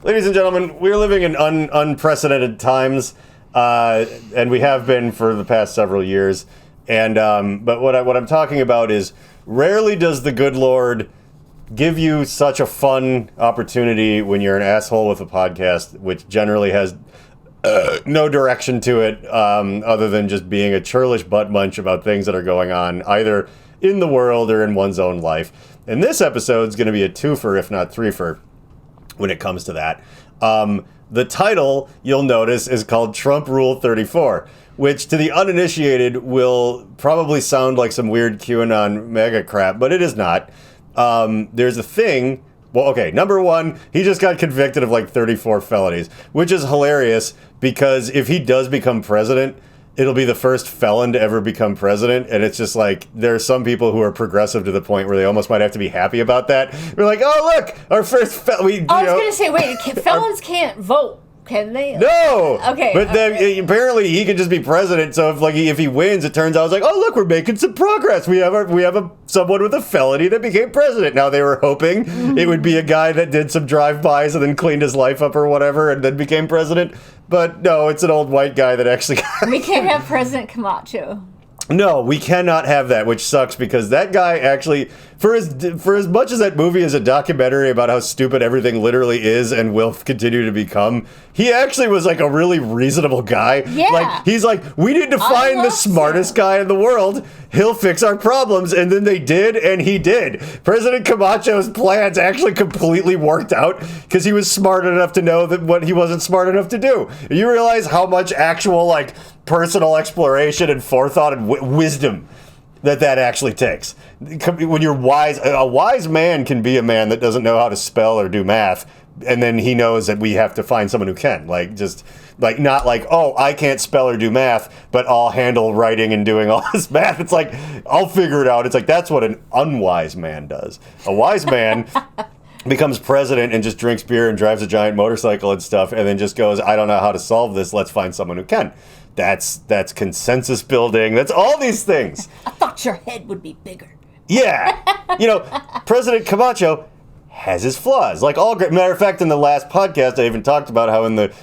Ladies and gentlemen, we're living in unprecedented times, and we have been for the past several years. And but what I'm talking about is rarely does the good Lord give you such a fun opportunity when you're an asshole with a podcast, which generally has no direction to it other than just being a churlish butt munch about things that are going on either in the world or in one's own life. And this episode's going to be a twofer, if not threefer, when it comes to that. The title, you'll notice, is called Trump Rule 34, which to the uninitiated will probably sound like some weird QAnon mega crap, but it is not. There's a thing. Well, okay, number one, he just got convicted of like 34 felonies, which is hilarious because if he does become president, it'll be the first felon to ever become president. And it's just like, there are some people who are progressive to the point where they almost might have to be happy about that. We're like, oh, look, our first felon. I was going to say, wait, felons can't vote, can they? No. Okay. But then apparently he can just be president. So if he wins, it turns out it's like, oh, look, we're making some progress. We have someone with a felony that became president. Now they were hoping it would be a guy that did some drive-bys and then cleaned his life up or whatever and then became president. But no, it's an old white guy that actually got... We can't have President Camacho. No, we cannot have that, which sucks because that guy actually, for as much as that movie is a documentary about how stupid everything literally is and will continue to become, he actually was like a really reasonable guy. Yeah. Like, he's like, we need to find the smartest guy in the world. He'll fix our problems. And then they did, and he did. President Camacho's plans actually completely worked out because he was smart enough to know that what he wasn't smart enough to do. You realize how much actual, like, personal exploration and forethought and wisdom that actually takes. When you're wise, a wise man can be a man that doesn't know how to spell or do math, and then he knows that we have to find someone who can. Not like, oh, I can't spell or do math, but I'll handle writing and doing all this math. It's like, I'll figure it out. It's like, that's what an unwise man does. A wise man becomes president and just drinks beer and drives a giant motorcycle and stuff, and then just goes, I don't know how to solve this. Let's find someone who can. That's consensus building. That's all these things. I thought your head would be bigger. Yeah. President Camacho has his flaws. Like all great. Matter of fact, in the last podcast, I even talked about how in the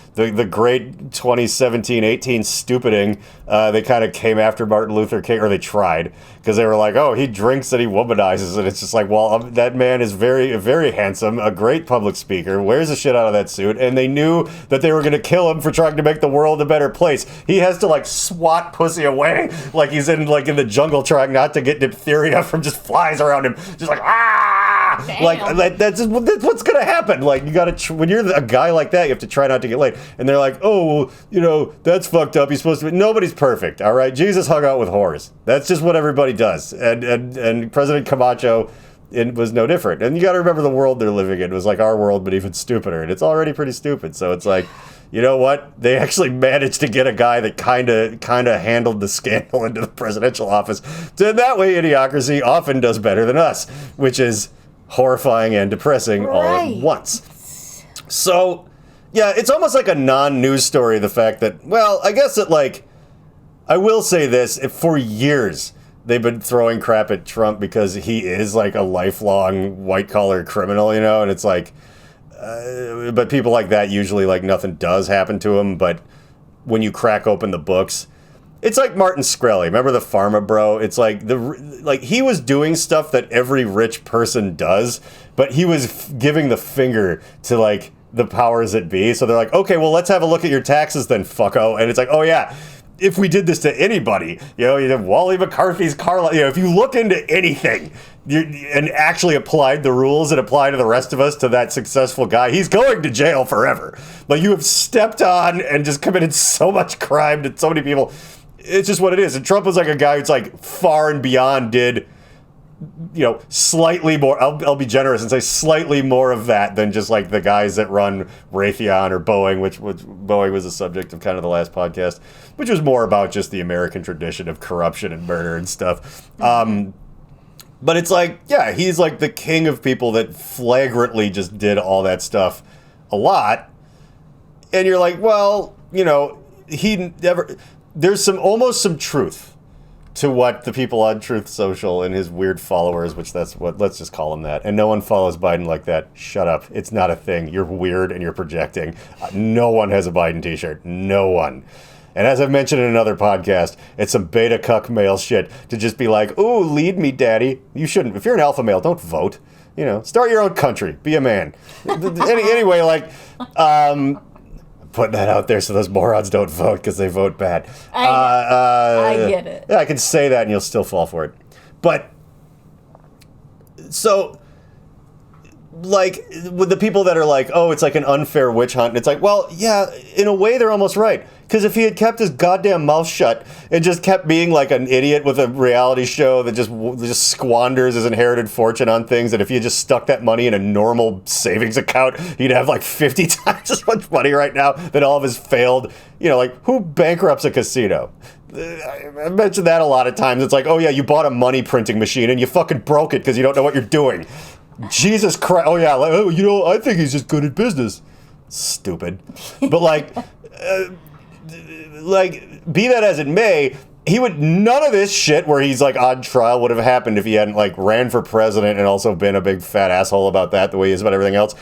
great 2017-18 stupiding, they kind of came after Martin Luther King, or they tried, because they were like, oh, he drinks and he womanizes. And it's just like, well, that man is very, very handsome, a great public speaker, wears the shit out of that suit. And they knew that they were going to kill him for trying to make the world a better place. He has to like swat pussy away like he's in the jungle trying not to get diphtheria from just flies around him. Just like, ah! Damn. Like, that's what's going to happen. Like, you got to, when you're a guy like that, you have to try not to get laid. And they're like, oh, well, that's fucked up. He's supposed to be, nobody's perfect, all right? Jesus hung out with whores. That's just what everybody does. And President Camacho, it was no different. And you got to remember the world they're living in was like our world, but even stupider. And it's already pretty stupid. So it's like, you know what? They actually managed to get a guy that kind of handled the scandal into the presidential office. So that way, idiocracy often does better than us, which is horrifying and depressing all at once. So, yeah, it's almost like a non-news story, the fact that, well, I guess that, like, I will say this, for years they've been throwing crap at Trump because he is, like, a lifelong white-collar criminal, and it's like, but people like that usually, like, nothing does happen to him, but when you crack open the books, it's like Martin Shkreli. Remember the Pharma Bro? It's like he was doing stuff that every rich person does, but he was giving the finger to like the powers that be. So they're like, okay, well, let's have a look at your taxes then, fucko. And it's like, oh yeah, if we did this to anybody, you have Wally McCarthy's car, if you look into anything and actually applied the rules and applied to the rest of us to that successful guy, he's going to jail forever. Like, you have stepped on and just committed so much crime to so many people. It's just what it is. And Trump was like a guy who's like far and beyond did, slightly more, I'll be generous and say slightly more of that than just like the guys that run Raytheon or Boeing, which Boeing was the subject of kind of the last podcast, which was more about just the American tradition of corruption and murder and stuff. But it's like, yeah, he's like the king of people that flagrantly just did all that stuff a lot. And you're like, well, he never... There's almost some truth to what the people on Truth Social and his weird followers, which let's just call him that. And no one follows Biden like that. Shut up. It's not a thing. You're weird and you're projecting. No one has a Biden t-shirt. No one. And as I've mentioned in another podcast, it's some beta cuck male shit to just be like, ooh, lead me, daddy. You shouldn't. If you're an alpha male, don't vote. Start your own country. Be a man. Anyway, putting that out there so those morons don't vote because they vote bad. I get it. Yeah, I can say that and you'll still fall for it. But, so, with the people that are like, oh, it's like an unfair witch hunt, and it's like, well, yeah, in a way they're almost right. Because if he had kept his goddamn mouth shut and just kept being like an idiot with a reality show that just squanders his inherited fortune on things, and if he had just stuck that money in a normal savings account, he'd have like 50 times as much money right now than all of his failed, who bankrupts a casino? I've mentioned that a lot of times. It's like, oh yeah, you bought a money printing machine and you fucking broke it because you don't know what you're doing. Jesus Christ. Oh yeah, I think he's just good at business. Stupid. But be that as it may, none of this shit where he's like on trial would have happened if he hadn't ran for president and also been a big fat asshole about that the way he is about everything else.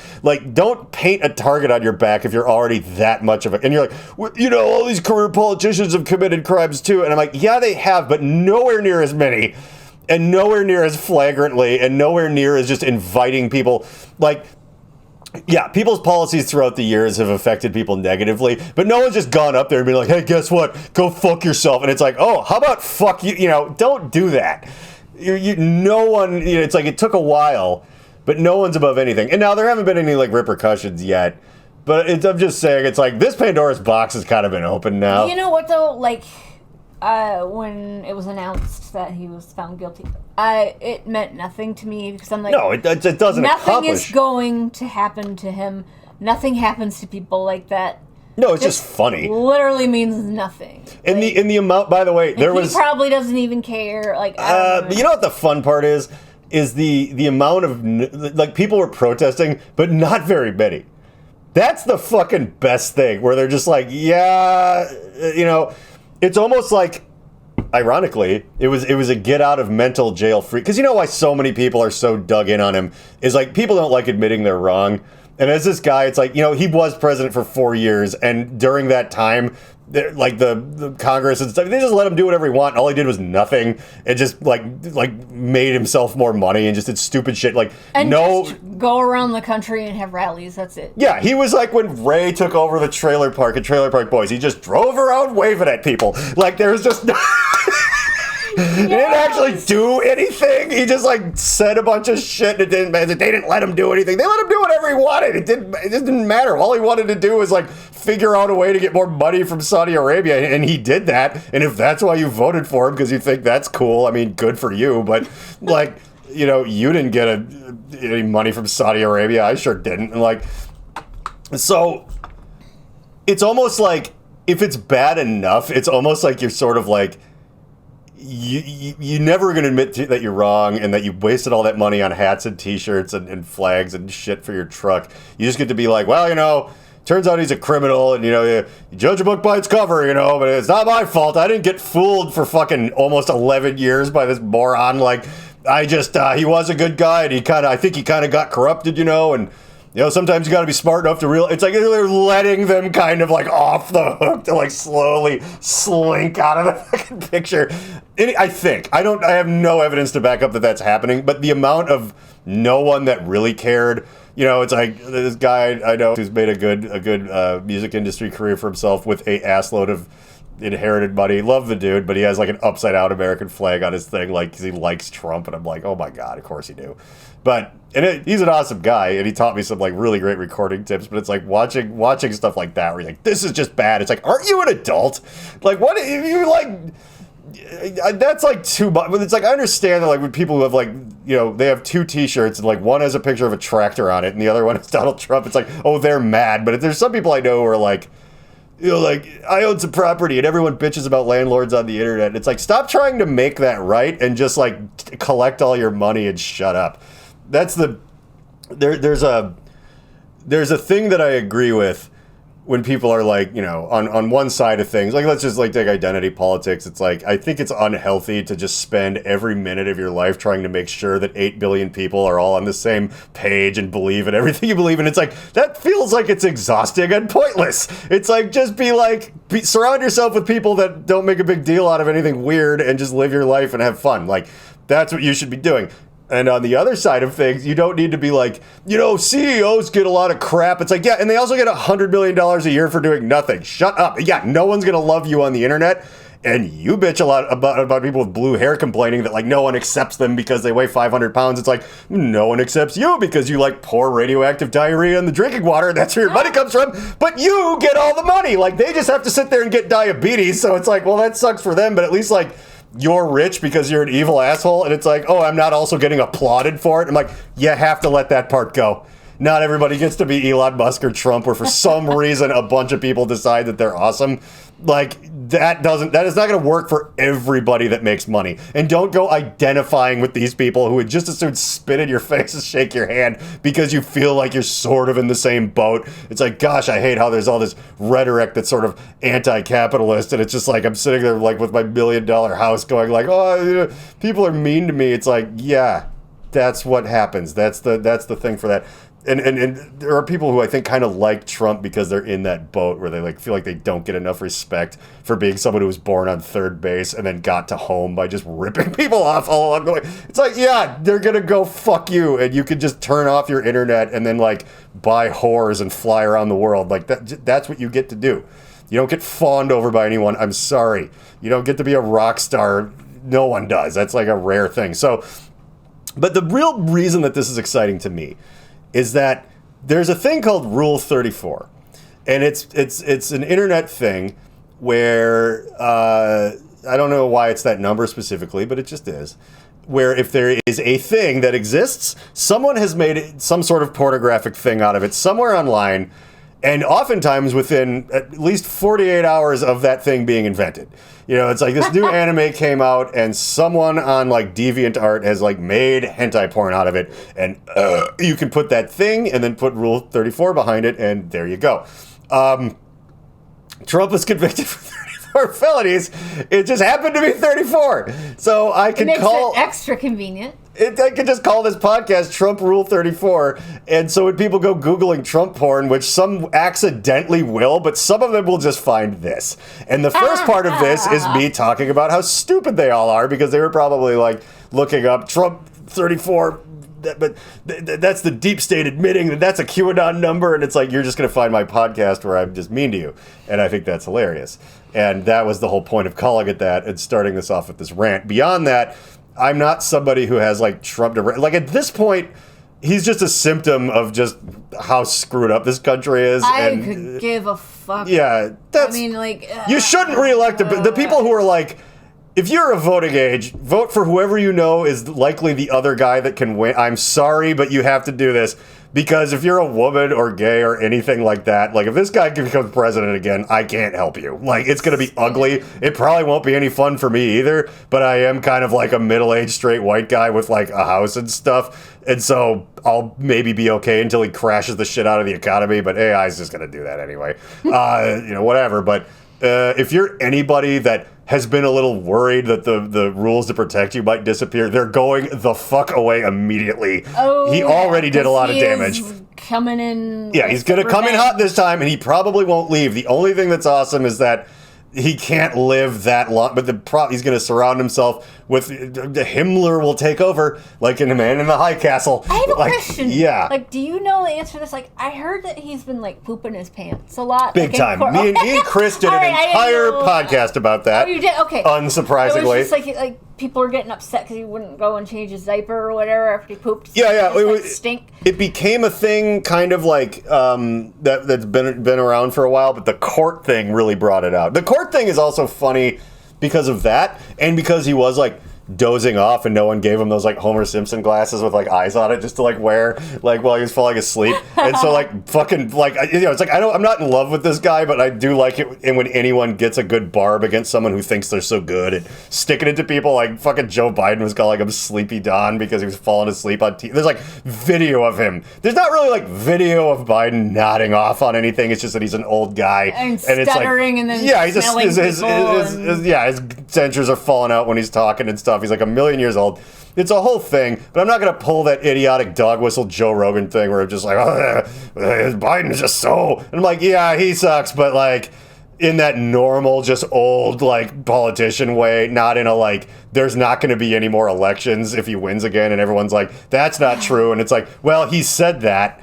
Don't paint a target on your back if you're already that much of it. And you're like, all these career politicians have committed crimes too. And I'm like, yeah, they have, but nowhere near as many. And nowhere near as flagrantly, and nowhere near as just inviting people. Yeah, people's policies throughout the years have affected people negatively, but no one's just gone up there and been like, hey, guess what? Go fuck yourself. And it's like, oh, how about fuck you? Don't do that. No one, it's like it took a while, but no one's above anything. And now there haven't been any repercussions yet, but I'm just saying, it's like this Pandora's box has kind of been opened now. You know what though? When it was announced that he was found guilty, it meant nothing to me because I'm like, no, it doesn't. Nothing is going to happen to him. Nothing happens to people like that. No, it's just funny. Literally means nothing. In the amount, by the way, he probably doesn't even care. I don't know. You know what the fun part is the amount of people were protesting, but not very many. That's the fucking best thing. Where they're just like, yeah, It's almost like, ironically, it was a get out of mental jail free. Because you know why so many people are so dug in on him is people don't like admitting they're wrong. And as this guy, it's he was president for 4 years, and during that time, the Congress and stuff, they just let him do whatever he wanted. All he did was nothing, and just made himself more money and just did stupid shit. Just go around the country and have rallies. That's it. Yeah, he was when Ray took over the trailer park at Trailer Park Boys. He just drove around waving at people. There was just no. He didn't actually do anything. He just said a bunch of shit. It didn't matter. They didn't let him do anything. They let him do whatever he wanted. It just didn't matter. All he wanted to do was figure out a way to get more money from Saudi Arabia, and he did that. And if that's why you voted for him because you think that's cool, I mean, good for you. But you didn't get any money from Saudi Arabia. I sure didn't. And so it's almost if it's bad enough, it's almost you're sort of you never going to admit that you're wrong and that you wasted all that money on hats and t-shirts and flags and shit for your truck. You just get to be well, turns out he's a criminal and, you judge a book by its cover, but it's not my fault. I didn't get fooled for fucking almost 11 years by this moron. He was a good guy and I think he kind of got corrupted, and sometimes you got to be smart enough to realize. It's they're letting them kind of off the hook to slowly slink out of the fucking picture. I think I have no evidence to back up that that's happening, but the amount of no one that really cared. It's this guy I know who's made a good music industry career for himself with a assload of inherited money. Love the dude, but he has an upside down American flag on his thing, because he likes Trump, and I'm like, oh my god, of course you do. But he's an awesome guy, and he taught me some really great recording tips. But it's watching stuff like that where you're this is just bad. It's aren't you an adult? What if you that's too much. But it's I understand that when people who have they have two T-shirts and one has a picture of a tractor on it and the other one is Donald Trump. It's oh, they're mad. But there's some people I know who are I own some property and everyone bitches about landlords on the internet. It's stop trying to make that right and just collect all your money and shut up. That's there's a thing that I agree with when people are like, you know, on one side of things, like let's just like take identity politics. It's like, I think it's unhealthy to just spend every minute of your life trying to make sure that 8 billion people are all on the same page and believe in everything you believe in. It's like, that feels like it's exhausting and pointless. It's like, just surround yourself with people that don't make a big deal out of anything weird and just live your life and have fun. Like, that's what you should be doing. And on the other side of things, you don't need to be like, you know, CEOs get a lot of crap. It's like, yeah, and they also get $100 million a year for doing nothing. Shut up. Yeah, no one's going to love you on the internet. And you bitch a lot about people with blue hair complaining that, like, no one accepts them because they weigh 500 pounds. It's like, no one accepts you because you, like, pour radioactive diarrhea in the drinking water. That's where your money comes from. But you get all the money. Like, they just have to sit there and get diabetes. So it's like, well, that sucks for them. But at least, like, you're rich because you're an evil asshole, and it's like, oh, I'm not also getting applauded for it. I'm like, you have to let that part go. Not everybody gets to be Elon Musk or Trump, or for some reason a bunch of people decide that they're awesome. Like, that is not going to work for everybody that makes money. And don't go identifying with these people who would just as soon spit in your face and shake your hand because you feel like you're sort of in the same boat. It's like, gosh, I hate how there's all this rhetoric that's sort of anti-capitalist, and it's just like, I'm sitting there like with my $1 million house going like, oh, you know, people are mean to me. It's like, yeah, that's what happens. That's the thing for that. And there are people who I think kind of like Trump because they're in that boat where they like feel like they don't get enough respect for being someone who was born on third base and then got to home by just ripping people off all along the way. It's like, yeah, they're gonna go fuck you, and you could just turn off your internet and then like buy whores and fly around the world. Like that's what you get to do. You don't get fawned over by anyone. I'm sorry. You don't get to be a rock star. No one does. That's like a rare thing. So, but the real reason that this is exciting to me is that there's a thing called Rule 34, and it's an internet thing where I don't know why it's that number specifically, but it just is. Where if there is a thing that exists, someone has made some sort of pornographic thing out of it somewhere online, and oftentimes within at least 48 hours of that thing being invented. You know, it's like this new anime came out and someone on like DeviantArt has like made hentai porn out of it, and you can put that thing and then put Rule 34 behind it, and there you go. Trump was convicted for 34 felonies. It just happened to be 34. So I can call it extra convenient. I could just call this podcast Trump Rule 34, and so when people go Googling Trump porn, which some accidentally will, but some of them will just find this. And the first part of this is me talking about how stupid they all are, because they were probably like looking up Trump 34, but that's the deep state admitting that that's a QAnon number, and it's like, you're just going to find my podcast where I'm just mean to you. And I think that's hilarious. And that was the whole point of calling it that and starting this off with this rant. Beyond that, I'm not somebody who has like Trump. Like at this point, he's just a symptom of just how screwed up this country is. I could give a fuck. Yeah, I mean, like you shouldn't reelect the people who are like, if you're of voting age, vote for whoever you know is likely the other guy that can win. I'm sorry, but you have to do this. Because if you're a woman or gay or anything like that, like if this guy becomes president again, I can't help you. Like, it's going to be ugly. It probably won't be any fun for me either, but I am kind of like a middle-aged straight white guy with like a house and stuff. And so I'll maybe be okay until he crashes the shit out of the economy, but AI is just going to do that anyway. You know, whatever. But if you're anybody that has been a little worried that the rules to protect you might disappear, they're going the fuck away immediately. Oh, he already did a lot of damage. Coming in. Yeah, he's going to come in hot this time, and he probably won't leave. The only thing that's awesome is that he can't live that long, but he's going to surround himself with Himmler will take over, like in The Man in the High Castle. I have a question. Yeah. Like, do you know the answer to this? Like, I heard that he's been like pooping his pants a lot. Big like, time. Me and Chris did an entire podcast about that. Oh, you did? Okay. Unsurprisingly. It was just like people were getting upset because he wouldn't go and change his diaper or whatever after he pooped. Yeah. It was stink. It became a thing, kind of like that's been around for a while, but the court thing really brought it out. The court thing is also funny because of that, and because he was like dozing off, and no one gave him those like Homer Simpson glasses with like eyes on it just to like wear like while he was falling asleep. And so like fucking like it's like I'm not in love with this guy, but I do like it. And when anyone gets a good barb against someone who thinks they're so good and sticking it to people, like fucking Joe Biden was calling him Sleepy Don because he was falling asleep on TV. There's like video of him. There's not really like video of Biden nodding off on anything. It's just that he's an old guy and it's like, stuttering and then yeah, he's just smelling his dentures are falling out when he's talking and stuff. He's like a million years old. It's a whole thing, but I'm not going to pull that idiotic dog whistle Joe Rogan thing where I'm just like, Biden's just so... And I'm like, yeah, he sucks, but like in that normal, just old, like politician way, not in a like, there's not going to be any more elections if he wins again. And everyone's like, that's not true. And it's like, well, he said that.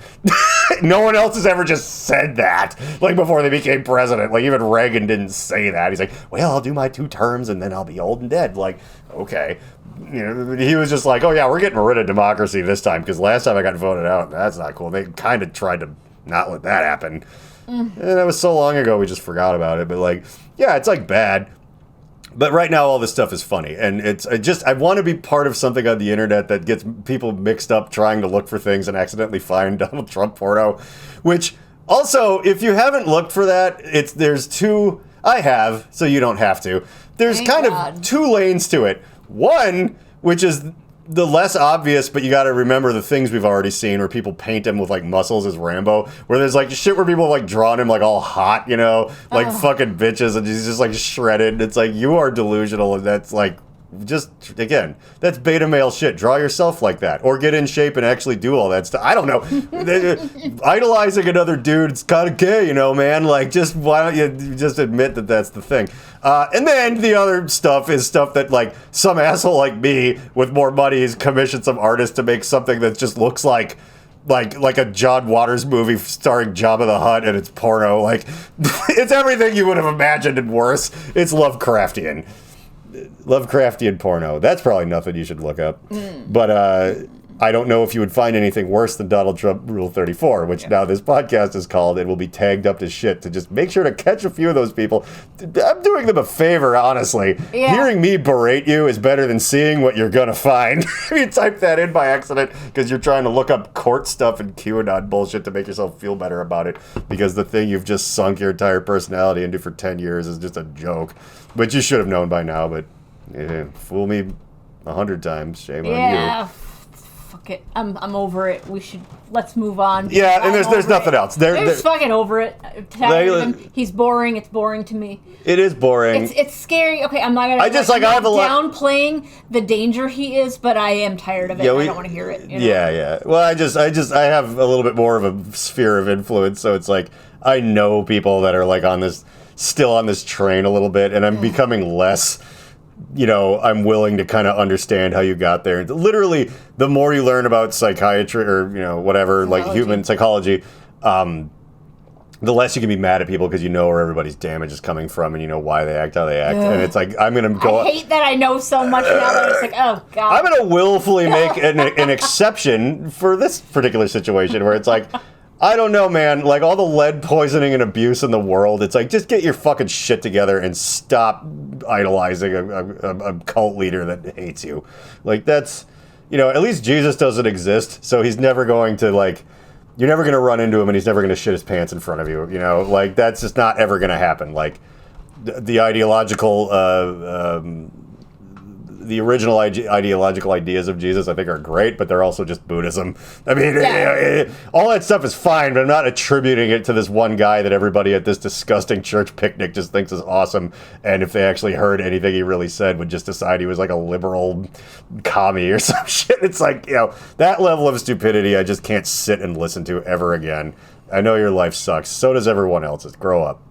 No one else has ever just said that, like before they became president. Like even Reagan didn't say that. He's like, well, I'll do my 2 terms and then I'll be old and dead. Like, okay. You know, he was just like, oh yeah, we're getting rid of democracy this time because last time I got voted out. That's not cool. They kind of tried to not let that happen. And that was so long ago we just forgot about it. But like, yeah, it's like bad. But right now all this stuff is funny. And I want to be part of something on the internet that gets people mixed up trying to look for things and accidentally find Donald Trump porno. Which also, if you haven't looked for that, there's 2. I have, so you don't have to. There's kind of 2 lanes to it. One, which is the less obvious, but you got to remember the things we've already seen where people paint him with like muscles as Rambo, where there's like shit where people have like drawn him like all hot, you know, like fucking bitches, and he's just like shredded. It's like, you are delusional, and that's like, just again, that's beta male shit. Draw yourself like that, or get in shape and actually do all that stuff. I don't know. Idolizing another dude, it's kind of gay, you know, man. Like, just why don't you just admit that that's the thing? And then the other stuff is stuff that like some asshole like me with more money has commissioned some artist to make something that just looks like a John Waters movie starring Jabba the Hutt, and it's porno. Like, it's everything you would have imagined and worse. It's Lovecraftian porno. That's probably nothing you should look up. But I don't know if you would find anything worse than Donald Trump Rule 34, which now this podcast is called. It will be tagged up to shit to just make sure to catch a few of those people. I'm doing them a favor, honestly. Yeah. Hearing me berate you is better than seeing what you're going to find. If you type that in by accident because you're trying to look up court stuff and QAnon bullshit to make yourself feel better about it, because the thing you've just sunk your entire personality into for 10 years is just a joke, which you should have known by now, but fool me 100 times, shame on you. Yeah, fuck it. I'm over it. Let's move on. Yeah, and there's nothing else. They're fucking over it. He's boring. It's boring to me. It is boring. It's scary. Okay, I'm not gonna. Downplaying the danger he is, but I am tired of it. I don't want to hear it. You know? Yeah. Well, I have a little bit more of a sphere of influence, so it's like I know people that are like still on this train a little bit, and I'm becoming less. You know, I'm willing to kind of understand how you got there. Literally, the more you learn about psychiatry or, you know, whatever, like human psychology, the less you can be mad at people because you know where everybody's damage is coming from and you know why they act how they act. And it's like, I'm going to go... I hate that I know so much now that it's like, oh, God. I'm going to willfully make an exception for this particular situation where it's like... I don't know, man. Like, all the lead poisoning and abuse in the world, it's like, just get your fucking shit together and stop idolizing a cult leader that hates you. Like, that's, you know, at least Jesus doesn't exist, so he's never going to, like, you're never going to run into him and he's never going to shit his pants in front of you, you know? Like, that's just not ever going to happen. Like, the ideological... the original ideological ideas of Jesus, I think, are great, but they're also just Buddhism. I mean, all that stuff is fine, but I'm not attributing it to this one guy that everybody at this disgusting church picnic just thinks is awesome, and if they actually heard anything he really said, would just decide he was like a liberal commie or some shit. It's like, you know, that level of stupidity I just can't sit and listen to ever again. I know your life sucks. So does everyone else's. Grow up.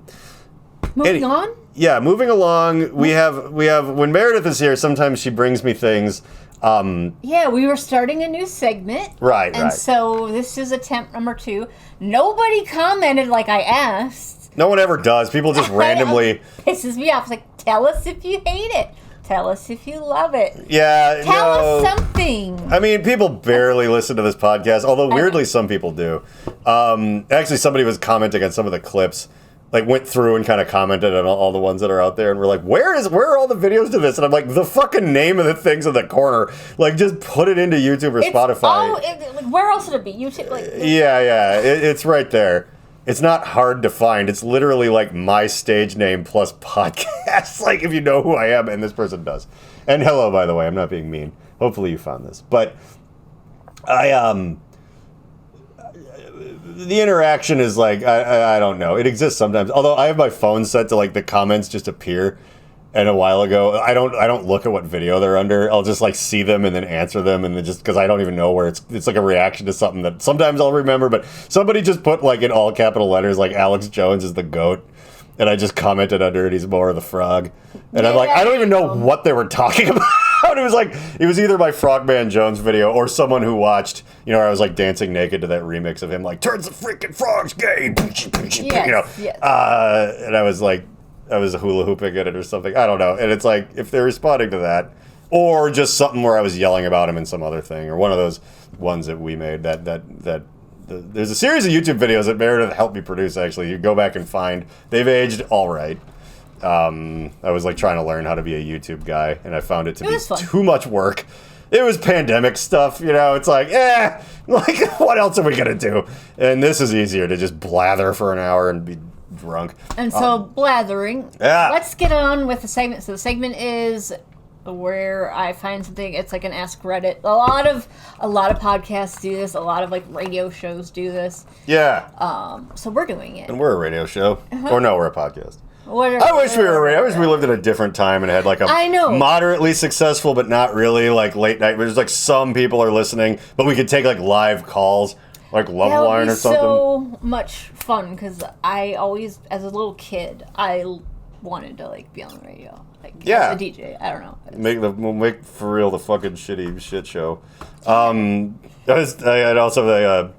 Moving on? Yeah, moving along. We have when Meredith is here, sometimes she brings me things. Yeah, we were starting a new segment. Right. And so this is attempt number 2. Nobody commented like I asked. No one ever does. People just randomly... Pisses me off. It's like, tell us if you hate it. Tell us if you love it. Yeah, Tell us something. I mean, people barely listen to this podcast, although weirdly some people do. Actually, somebody was commenting on some of the clips like went through and kind of commented on all the ones that are out there, and we're like, where are all the videos to this? And I'm like, the fucking name of the thing's in the corner. Like, just put it into YouTube or Spotify. Like, where else would it be? YouTube? Like, yeah, it's right there. It's not hard to find. It's literally like my stage name plus podcast. Like, if you know who I am, and this person does. And hello, by the way, I'm not being mean. Hopefully you found this, but the interaction is like, I don't know. It exists sometimes. Although I have my phone set to like the comments just appear. And a while ago, I don't look at what video they're under. I'll just like see them and then answer them, and then just because I don't even know where it's like a reaction to something that sometimes I'll remember. But somebody just put like in all capital letters like Alex Jones is the GOAT, and I just commented under it, he's more of the frog. And I'm like, I don't even know what they were talking about. It was either my Frogman Jones video or someone who watched, you know, where I was like dancing naked to that remix of him like, turns the freaking frogs gay, yes. And I was like, I was hula hooping at it or something. I don't know. And it's like, if they're responding to that, or just something where I was yelling about him in some other thing, or one of those ones that we made there's a series of YouTube videos that Meredith helped me produce, actually. You go back and find. They've aged all right. I was like trying to learn how to be a YouTube guy, and I found it to be too much work. It was pandemic stuff, you know. It's like, like what else are we gonna do? And this is easier to just blather for an hour and be drunk. And so blathering. Yeah. Let's get on with the segment. So the segment is where I find something. It's like an Ask Reddit. A lot of podcasts do this. A lot of like radio shows do this. Yeah. So we're doing it. And we're a radio show, or no, we're a podcast. Whatever. I wish we lived in a different time and had like a moderately successful but not really like late night. There's like some people are listening, but we could take like live calls, like Loveline or something. So much fun because I always, as a little kid, I wanted to like be on the radio, like as a DJ. I don't know. We'll make for real the fucking shitty shit show. I had also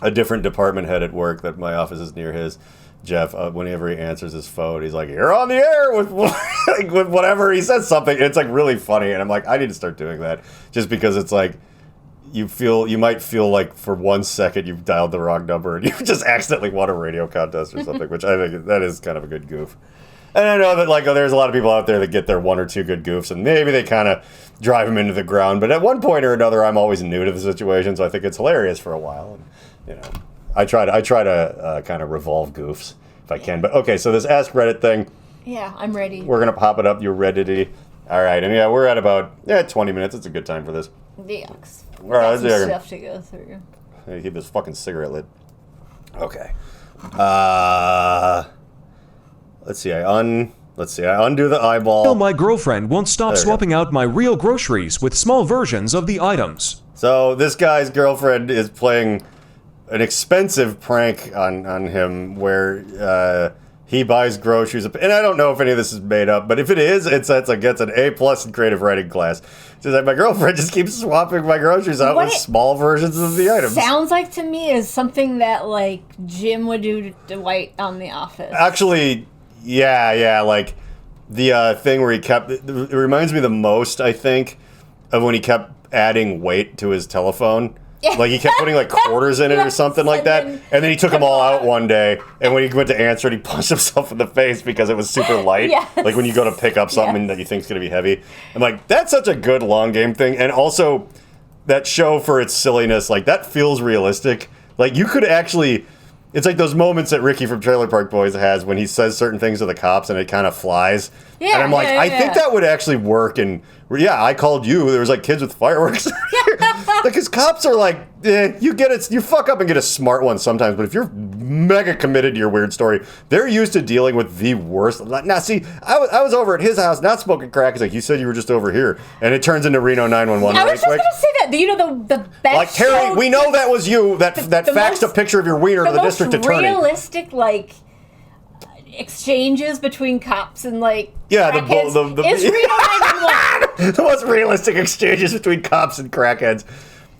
a different department head at work that my office is near his. Jeff, whenever he answers his phone, he's like, "You're on the air with like, with whatever." He says something, and it's like really funny, and I'm like, I need to start doing that, just because it's like you might feel like for 1 second you've dialed the wrong number and you just accidentally won a radio contest or something, which I think that is kind of a good goof. And I know that like there's a lot of people out there that get their 1 or 2 good goofs, and maybe they kind of drive them into the ground. But at one point or another, I'm always new to the situation, so I think it's hilarious for a while, and you know. I try to kind of revolve goofs if I can. But okay, so this Ask Reddit thing. Yeah, I'm ready. We're going to pop it up. You're ready. All right. And yeah, we're at about 20 minutes. It's a good time for this. Yucks. All right, let's see. Stuff to go through. Keep this fucking cigarette lit. Okay. Let's see. I undo the eyeball. My girlfriend won't stop swapping out my real groceries with small versions of the items. So this guy's girlfriend is playing an expensive prank on him where he buys groceries, and I don't know if any of this is made up, but if it is, it gets an A+ in creative writing class. She's like, my girlfriend just keeps swapping my groceries out with small versions of the items. Sounds like to me is something that like Jim would do to Dwight on The Office. Actually, yeah, like the thing where it reminds me the most, I think, of when he kept adding weight to his telephone. Like he kept putting like quarters in it or something like that, and then he took them all out one day, and when he went to answer it, he punched himself in the face because it was super light. Yes. Like when you go to pick up something that you think is going to be heavy. I'm like, that's such a good long game thing, and also that show for its silliness, like that feels realistic. Like you could actually, it's like those moments that Ricky from Trailer Park Boys has when he says certain things to the cops and it kind of flies. Yeah, and I'm like, I think that would actually work. And I called you. There was like kids with fireworks. Like, his cops are like, you get it. You fuck up and get a smart one sometimes. But if you're mega committed to your weird story, they're used to dealing with the worst. Now, see, I was over at his house, not smoking crack. He's like, you said you were just over here. And it turns into Reno 911 I was just going to say that. You know, the best. Like, Terry, we know that was you that faxed a picture of your wiener to the district attorney. Realistic, like, exchanges between cops and like crackheads is Reno 911. The most realistic exchanges between cops and crackheads.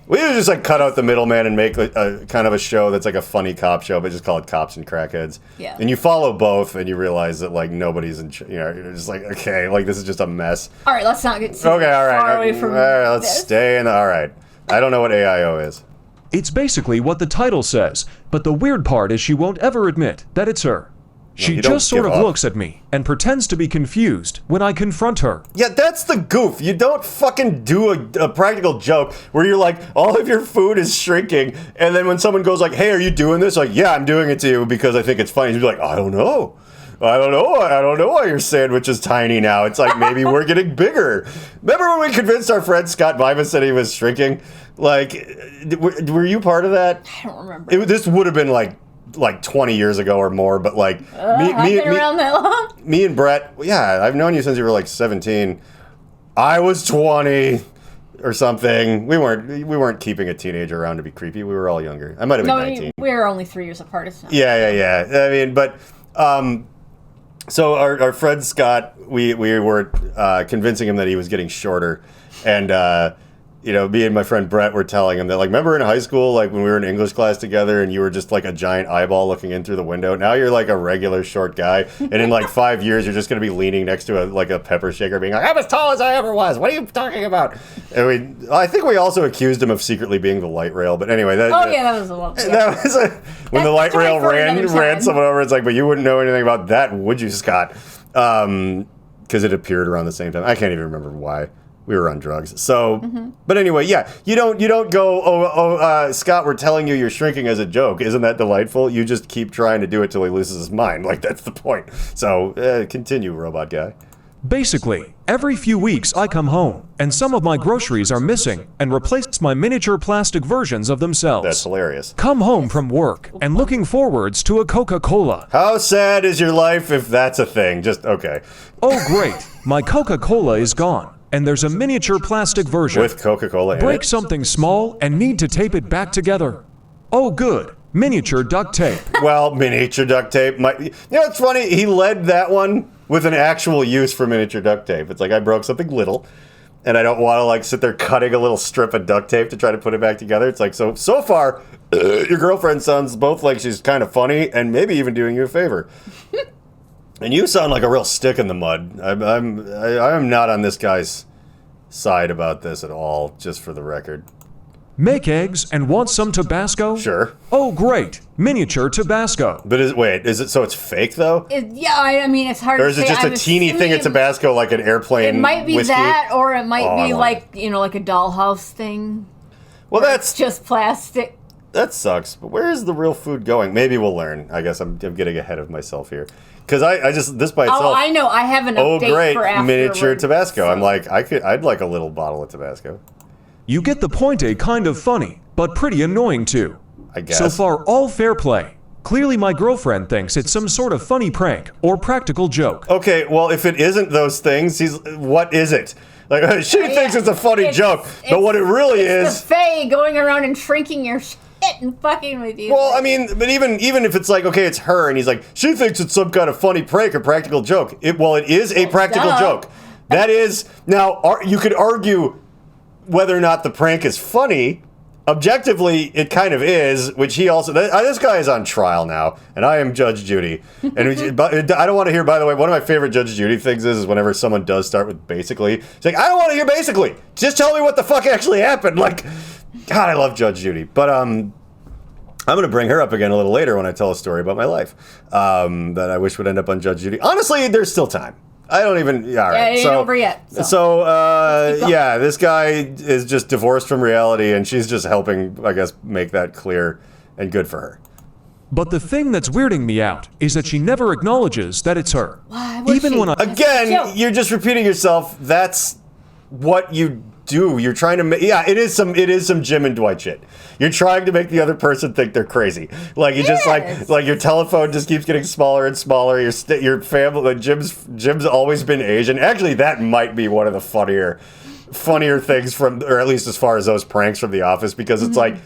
We would just like cut out the middleman and make a kind of a show that's like a funny cop show, but just call it Cops and Crackheads. Yeah. And you follow both, and you realize that like nobody's you're just like, okay, like this is just a mess. All right, let's not get too far away from. All right, let's stay in. All right, I don't know what AIO is. It's basically what the title says, but the weird part is she won't ever admit that it's her. She you don't just sort give of up. looks at me and pretends to be confused when I confront her. Yeah, that's the goof. You don't fucking do a practical joke where you're like, all of your food is shrinking, and then when someone goes like, hey, are you doing this? Like, yeah, I'm doing it to you because I think it's funny. You'd be like, I don't know why your sandwich is tiny now. It's like, maybe we're getting bigger. Remember when we convinced our friend Scott Vivas that he was shrinking? Like, were you part of that? I don't remember. This would have been like 20 years ago or more, but like I've been around that long. me and Brett, yeah, I've known you since you were like 17. I was 20 or something. We weren't keeping a teenager around to be creepy. We were all younger. I might have been 19. We were only 3 years apart. It's not Yeah. I mean, but so our friend Scott, we were convincing him that he was getting shorter, and me and my friend Brett were telling him that, like, remember in high school, like when we were in English class together and you were just like a giant eyeball looking in through the window? Now you're like a regular short guy, and in like 5 years you're just going to be leaning next to a pepper shaker being like, I'm as tall as I ever was. What are you talking about? And I think we also accused him of secretly being the light rail, but anyway. That was a little... That was when the light rail ran someone over, it's like, but you wouldn't know anything about that, would you, Scott? Because it appeared around the same time. I can't even remember why. We were on drugs. So, But anyway, yeah, you don't go, Scott, we're telling you you're shrinking as a joke. Isn't that delightful? You just keep trying to do it till he loses his mind. Like, that's the point. So, continue, robot guy. Basically, every few weeks I come home, and some of my groceries are missing and replace my miniature plastic versions of themselves. That's hilarious. Come home from work and looking forwards to a Coca-Cola. How sad is your life if that's a thing? Just, okay. Oh great, my Coca-Cola is gone, and there's a miniature plastic version. With Coca-Cola in Break it? something small and need to tape it back together. Oh good, miniature duct tape. Well, miniature duct tape might be... it's funny, he led that one with an actual use for miniature duct tape. It's like, I broke something little, and I don't want to, like, sit there cutting a little strip of duct tape to try to put it back together. It's like, so far, your girlfriend sounds both like she's kind of funny and maybe even doing you a favor. And you sound like a real stick in the mud. I'm not on this guy's side about this at all, just for the record. Make eggs and want some Tabasco? Sure. Oh great, miniature Tabasco. But is it so it's fake, though? I mean, it's hard Or to is say. it just I'm a teeny thing of assuming Tabasco, like an airplane It might be whiskey? that, or it might be no. like a dollhouse thing. Well, that's Just plastic. that sucks. But where is the real food going? Maybe we'll learn. I guess I'm getting ahead of myself here. Because I just, this by itself... Oh, I know. I have an update great, for afterwards. miniature Tabasco. I'm like, I'd like a little bottle of Tabasco. You get the point, kind of funny, but pretty annoying too. I guess. So far, all fair play. Clearly my girlfriend thinks it's some sort of funny prank or practical joke. Okay, well, if it isn't those things, what is it? Like, she thinks it's a funny joke, but what it really is... the Fae going around and shrinking your shit and fucking with you. Well, I mean, but even if it's like, okay, it's her, and he's like, she thinks it's some kind of funny prank or practical joke. It is a practical joke. That is... Now, you could argue whether or not the prank is funny. Objectively, it kind of is, which he also... This guy is on trial now, and I am Judge Judy. And I don't want to hear, by the way, one of my favorite Judge Judy things is whenever someone does start with basically, it's like, I don't want to hear basically. Just tell me what the fuck actually happened. Like, God, I love Judge Judy. But I'm going to bring her up again a little later when I tell a story about my life that I wish would end up on Judge Judy. Honestly, there's still time. I don't even... Yeah, all right. It ain't over yet. This guy is just divorced from reality, and she's just helping, I guess, make that clear, and good for her. But the thing that's weirding me out is that she never acknowledges that it's her. Why would Even she? when I... Again, you're just repeating yourself. That's what you do. You're trying to make... Yeah, it is some Jim and Dwight shit. You're trying to make the other person think they're crazy. Like, you just like your telephone just keeps getting smaller and smaller. Your family... Like, Jim's always been Asian. Actually, that might be one of the funnier things from... Or at least as far as those pranks from The Office, because it's like...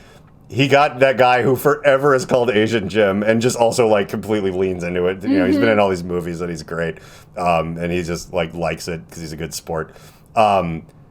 He got that guy who forever is called Asian Jim and just also like completely leans into it. You know, he's been in all these movies and he's great. And he just like likes it because he's a good sport.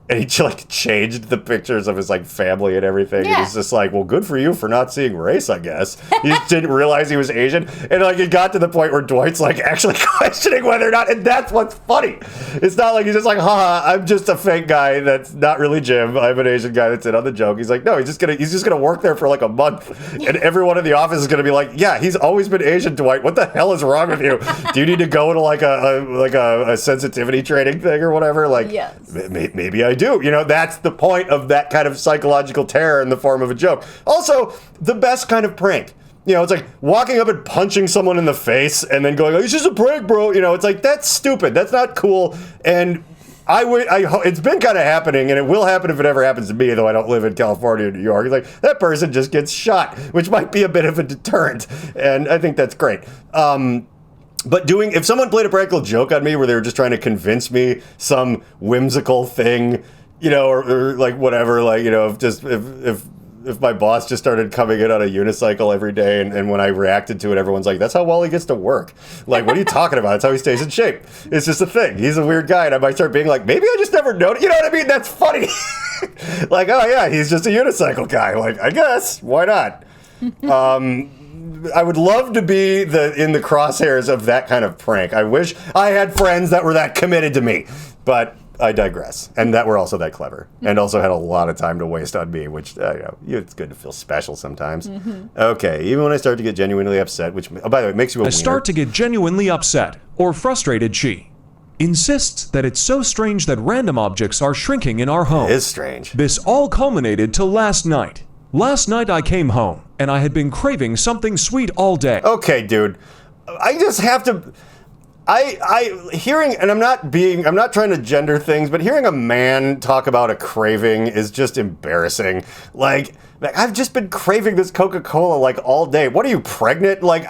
And he like changed the pictures of his like family and everything. Yeah. And he's just like, well, good for you for not seeing race, I guess. He just didn't realize he was Asian. And like it got to the point where Dwight's like actually questioning whether or not, and that's what's funny. It's not like he's just like, haha, I'm just a fake guy that's not really Jim. I'm an Asian guy that's in on the joke. He's like, no, he's just gonna work there for like a month. And everyone in the office is gonna be like, yeah, he's always been Asian, Dwight. What the hell is wrong with you? Do you need to go to like a sensitivity training thing or whatever? Like, yes. Maybe I do. You know, that's the point of that kind of psychological terror in the form of a joke. Also, the best kind of prank. You know, it's like walking up and punching someone in the face and then going, oh, it's just a prank, bro. You know, it's like, that's stupid. That's not cool. And it's been kind of happening, and it will happen if it ever happens to me, though I don't live in California or New York. It's like, that person just gets shot, which might be a bit of a deterrent. And I think that's great. But if someone played a practical joke on me where they were just trying to convince me some whimsical thing, you know, or like whatever, like, you know, if my boss just started coming in on a unicycle every day and when I reacted to it, everyone's like, that's how well he gets to work. Like, what are you talking about? That's how he stays in shape. It's just a thing. He's a weird guy. And I might start being like, maybe I just never noticed. You know what I mean? That's funny. Like, oh yeah, he's just a unicycle guy. Like, I guess, why not? I would love to be in the crosshairs of that kind of prank. I wish I had friends that were that committed to me, but I digress. And that were also that clever, and also had a lot of time to waste on me, which you know, it's good to feel special sometimes. Okay, even when I start to get genuinely upset, which, oh, by the way, it makes you a wiener. Start to get genuinely upset or frustrated, she insists that it's so strange that random objects are shrinking in our home. It is strange. This all culminated to last night. Last night I came home, and I had been craving something sweet all day. Okay, dude. I just have to... hearing, and I'm not trying to gender things, but hearing a man talk about a craving is just embarrassing. Like, I've just been craving this Coca-Cola like all day. What are you, pregnant? Like,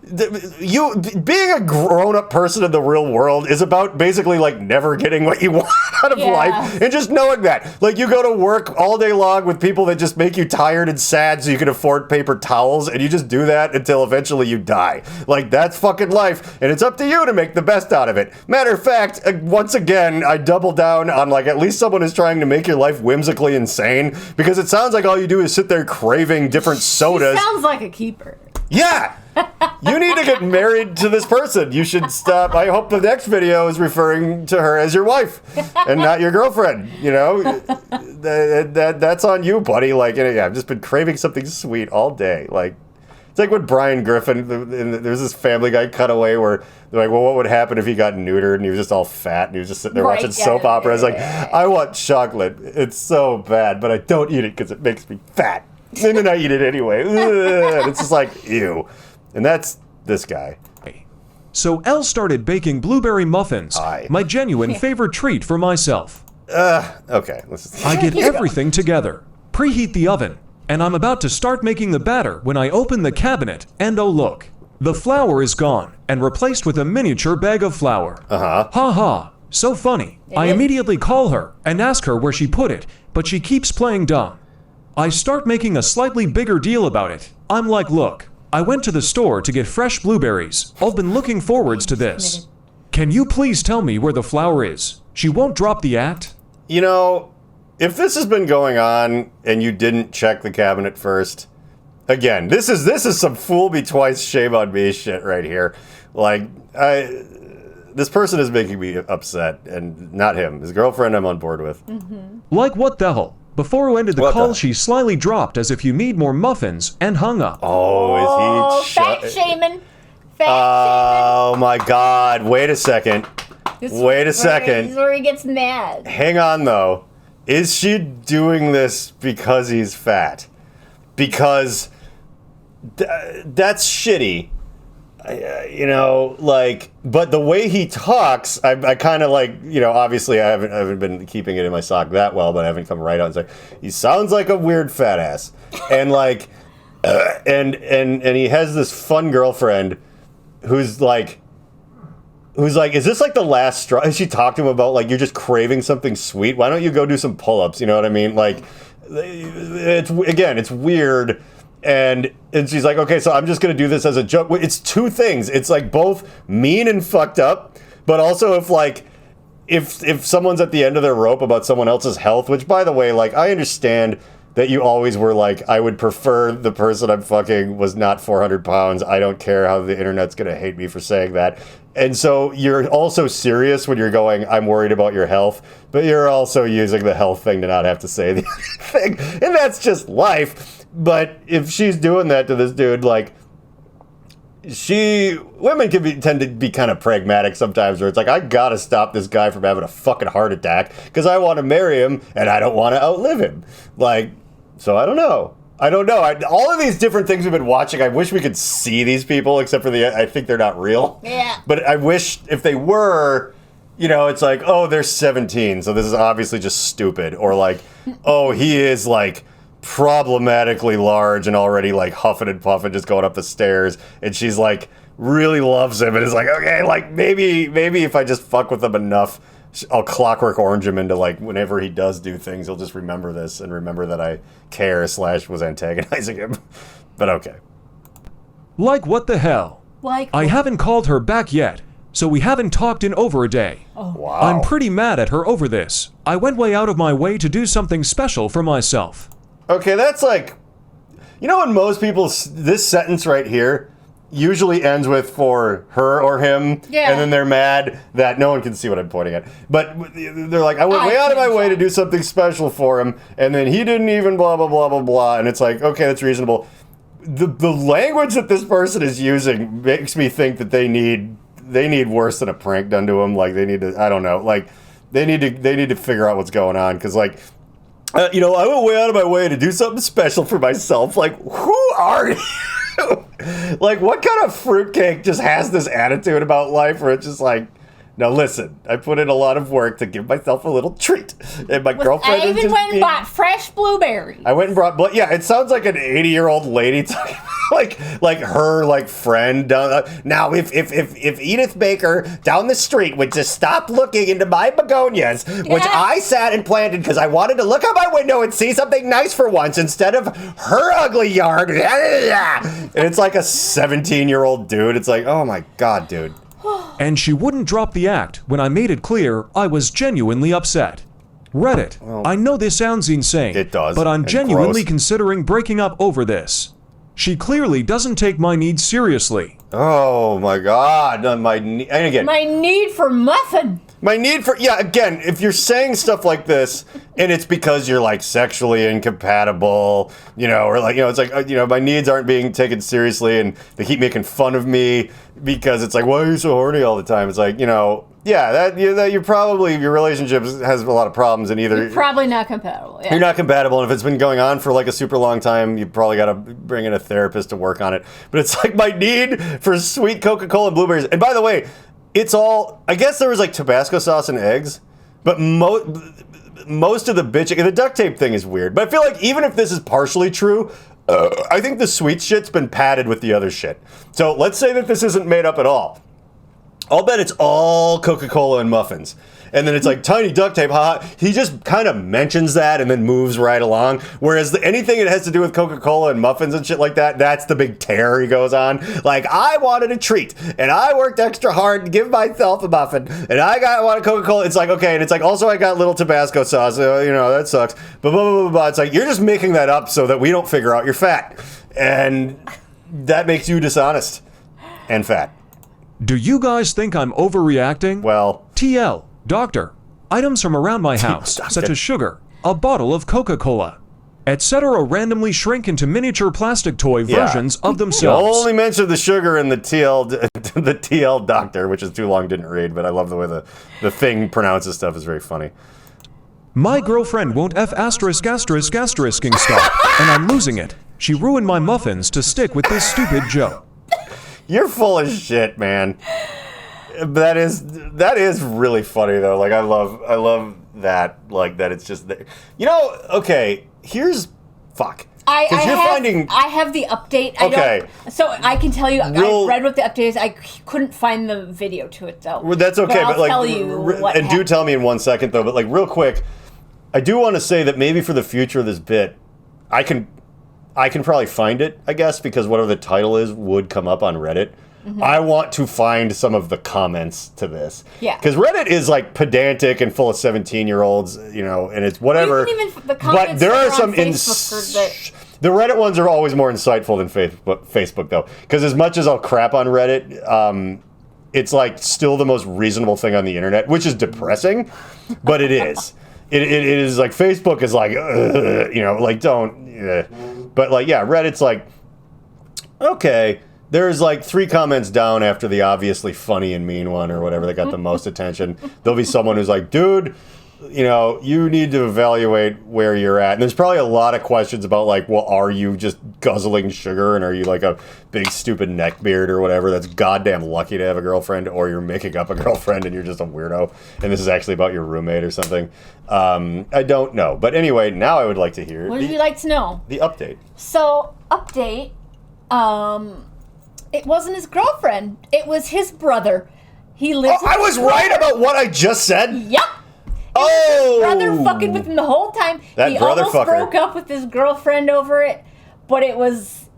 being a grown-up person in the real world is about basically like never getting what you want out of life, and just knowing that, like, you go to work all day long with people that just make you tired and sad so you can afford paper towels, and you just do that until eventually you die. Like, that's fucking life, and it's up to you to make the best out of it. Matter of fact, once again, I double down on, like, at least someone is trying to make your life whimsically insane, because it sounds like all you do is sit there craving different sodas. She sounds like a keeper. Yeah! You need to get married to this person. You should stop. I hope the next video is referring to her as your wife and not your girlfriend. You know, that's on you, buddy. Like, yeah, I've just been craving something sweet all day. Like, it's like when Brian Griffin, there's this Family Guy cutaway where they're like, well, what would happen if he got neutered and he was just all fat and he was just sitting there watching soap operas? Like, I want chocolate. It's so bad, but I don't eat it because it makes me fat. And then I eat it anyway. Ugh, it's just like, ew. And that's this guy. So Elle started baking blueberry muffins, my genuine favorite treat for myself. Okay. I get everything together, preheat the oven, and I'm about to start making the batter when I open the cabinet, and oh look, the flour is gone and replaced with a miniature bag of flour. Ha ha, so funny. I immediately call her and ask her where she put it, but she keeps playing dumb. I start making a slightly bigger deal about it. I'm like, look, I went to the store to get fresh blueberries. I've been looking forwards to this. Can you please tell me where the flour is? She won't drop the act. You know, if this has been going on and you didn't check the cabinet first, again, this is some fool me twice, shame on me shit right here. Like, this person is making me upset, and not him. His girlfriend I'm on board with. Like, what the hell? Before we ended the call, she slyly dropped as if you need more muffins and hung up. Oh, is he... fat shaming. Oh, my God. Wait a second. Wait a second. This is where he gets mad. Hang on, though. Is she doing this because he's fat? Because that's shitty. You know, like, but the way he talks, I kind of like, you know, obviously I haven't been keeping it in my sock that well, but I haven't come right out and say, he sounds like a weird fat ass. And like, and he has this fun girlfriend who's like, is this like the last straw? And she talked to him about, like, you're just craving something sweet. Why don't you go do some pull-ups? You know what I mean? Like, it's weird. And she's like, okay, so I'm just going to do this as a joke. It's two things. It's like both mean and fucked up, but also if like if someone's at the end of their rope about someone else's health, which, by the way, like, I understand that you always were like, I would prefer the person I'm fucking was not 400 pounds. I don't care how the internet's going to hate me for saying that. And so you're also serious when you're going, I'm worried about your health, but you're also using the health thing to not have to say the other thing. And that's just life. But if she's doing that to this dude, like, women tend to be kind of pragmatic sometimes, where it's like, I gotta stop this guy from having a fucking heart attack because I want to marry him and I don't want to outlive him. Like, so I don't know. All of these different things we've been watching, I wish we could see these people, except for I think they're not real. Yeah. But I wish if they were, it's like, oh, they're 17, so this is obviously just stupid. Or like, oh, he is like problematically large and already like huffing and puffing just going up the stairs, and she's like really loves him and is like, okay, like maybe if I just fuck with him enough, I'll Clockwork Orange him into like whenever he does do things, he'll just remember this and remember that I care / was antagonizing him. But okay. Like what the hell? Like I haven't called her back yet, so we haven't talked in over a day. Oh. Wow. I'm pretty mad at her over this. I went way out of my way to do something special for myself. Okay, that's like, when most people, this sentence right here usually ends with for her or him, yeah. And then they're mad that no one can see what I'm pointing at. But they're like, I went way out of my way to do something special for him, and then he didn't even blah, blah, blah, blah, blah. And it's like, okay, that's reasonable. The language that this person is using makes me think that they need worse than a prank done to them. Like, they need to, I don't know, like, they need to figure out what's going on, because, like, I went way out of my way to do something special for myself. Like, who are you? Like, what kind of fruitcake just has this attitude about life where it's just like, now listen, I put in a lot of work to give myself a little treat. And my girlfriend I even went and bought fresh blueberries. I went and brought, but yeah, it sounds like an 80-year-old lady talking like her like friend down. Now, if Edith Baker down the street would just stop looking into my begonias, which I sat and planted because I wanted to look out my window and see something nice for once instead of her ugly yard. And it's like a 17-year-old dude. It's like, oh my God, dude. And she wouldn't drop the act when I made it clear I was genuinely upset. Reddit, Well, I know this sounds insane. It does. But I'm And genuinely gross. considering breaking up over this. She clearly doesn't take my needs seriously. Oh my God. And again, My need for muffin. my need for, again, if you're saying stuff like this and it's because you're like sexually incompatible, or like, it's like, my needs aren't being taken seriously and they keep making fun of me because it's like, why are you so horny all the time? It's like, that you're probably, your relationship has a lot of problems, and either You're probably not compatible. Yeah. you're not compatible, and if it's been going on for like a super long time, you probably got to bring in a therapist to work on it. But it's like my need for sweet Coca-Cola and blueberries. And by the way, it's all, I guess there was like Tabasco sauce and eggs, but most of the bitching, and the duct tape thing is weird, but I feel like even if this is partially true, I think the sweet shit's been padded with the other shit. So let's say that this isn't made up at all. I'll bet it's all Coca-Cola and muffins. And then it's like tiny duct tape, haha. He just kind of mentions that and then moves right along. Whereas anything that has to do with Coca-Cola and muffins and shit like that, that's the big tear he goes on. Like, I wanted a treat, and I worked extra hard to give myself a muffin, and I wanted Coca-Cola. It's like, okay, and it's like, also I got little Tabasco sauce, that sucks. But blah, blah, blah, blah. It's like, you're just making that up so that we don't figure out you're fat. And that makes you dishonest and fat. Do you guys think I'm overreacting? Well, TL, doctor, items from around my house, such as sugar, a bottle of Coca-Cola, etc. randomly shrink into miniature plastic toy versions of you themselves. only mentioned the sugar and the TL doctor, which is too long, didn't read, but I love the way the thing pronounces stuff is very funny. My girlfriend won't asterisk-asterisk-asterisking stop, and I'm losing it. She ruined my muffins to stick with this stupid joke. You're full of shit, man. That is really funny though. Like I love that. Like that it's just there. Okay. Here's fuck. I have the update. Okay. So I can tell you, I read what the update is. I couldn't find the video to it though. Well, that's okay, but I'll like, tell you what and do tell me in 1 second though. But like, real quick, I do want to say that maybe for the future of this bit, I can probably find it, I guess, because whatever the title is would come up on Reddit. I want to find some of the comments to this. Yeah. Because Reddit is like pedantic and full of 17-year-olds, and it's whatever. The comments but there are some the Reddit ones are always more insightful than Facebook though. Because as much as I'll crap on Reddit, it's like still the most reasonable thing on the internet, which is depressing, but it is. It is like Facebook is like, like don't. But like, yeah, Reddit's like, okay. There's like 3 comments down after the obviously funny and mean one or whatever that got the most attention. There'll be someone who's like, dude, you need to evaluate where you're at. And there's probably a lot of questions about like, well, are you just guzzling sugar and are you like a big stupid neckbeard or whatever that's goddamn lucky to have a girlfriend, or you're making up a girlfriend and you're just a weirdo and this is actually about your roommate or something. I don't know. But anyway, now I would like to hear What would you like to know? The update. So, update, it wasn't his girlfriend. It was his brother. He lives with I was right about what I just said? Yep. Oh! His brother fucking with him the whole time. That he brother almost fucker. broke up with his girlfriend over it, but it was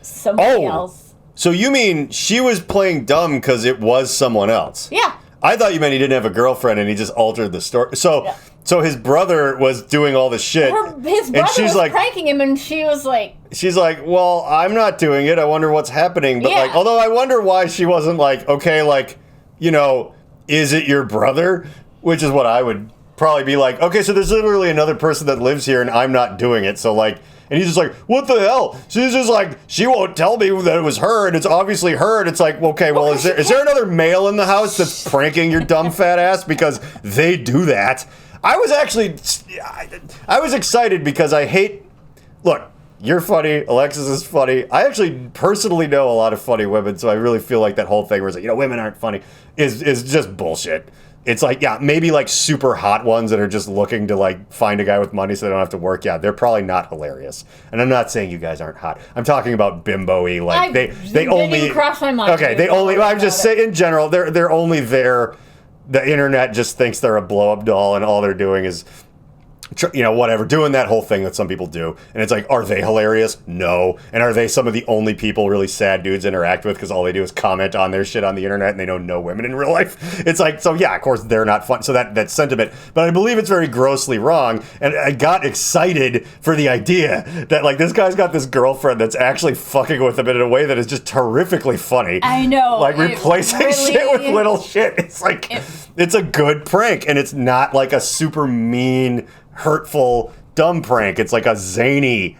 somebody else. So you mean she was playing dumb because it was someone else? Yeah. I thought you meant he didn't have a girlfriend and he just altered the story. So his brother was doing all the shit. His brother was pranking him, and she was like... She's like, well, I'm not doing it. I wonder what's happening. But like, although I wonder why she wasn't like, okay, like, is it your brother? Which is what I would probably be like, okay, so there's literally another person that lives here and I'm not doing it. So like, and he's just like, what the hell? She's just like, she won't tell me that it was her, and it's obviously her. And it's like, okay, well, is there another male in the house that's pranking your dumb fat ass? Because they do that. I was excited because look, you're funny, Alexis is funny. I actually personally know a lot of funny women, so I really feel like that whole thing where it's like, women aren't funny is just bullshit. It's like, yeah, maybe like super hot ones that are just looking to like find a guy with money so they don't have to work. Yeah, they're probably not hilarious. And I'm not saying you guys aren't hot. I'm talking about bimbo-y, like they only didn't cross my mind. Okay, I'm just saying in general, they're only there. The internet just thinks they're a blow-up doll, and all they're doing is, whatever, doing that whole thing that some people do. And it's like, are they hilarious? No. And are they some of the only people really sad dudes interact with because all they do is comment on their shit on the internet and they know no women in real life? It's like, so yeah, of course they're not fun. So that sentiment, but I believe it's very grossly wrong. And I got excited for the idea that like this guy's got this girlfriend that's actually fucking with him in a way that is just terrifically funny. I know. Like replacing shit with little shit. It's like, it's a good prank, and it's not like a super mean, hurtful, dumb prank. It's like a zany,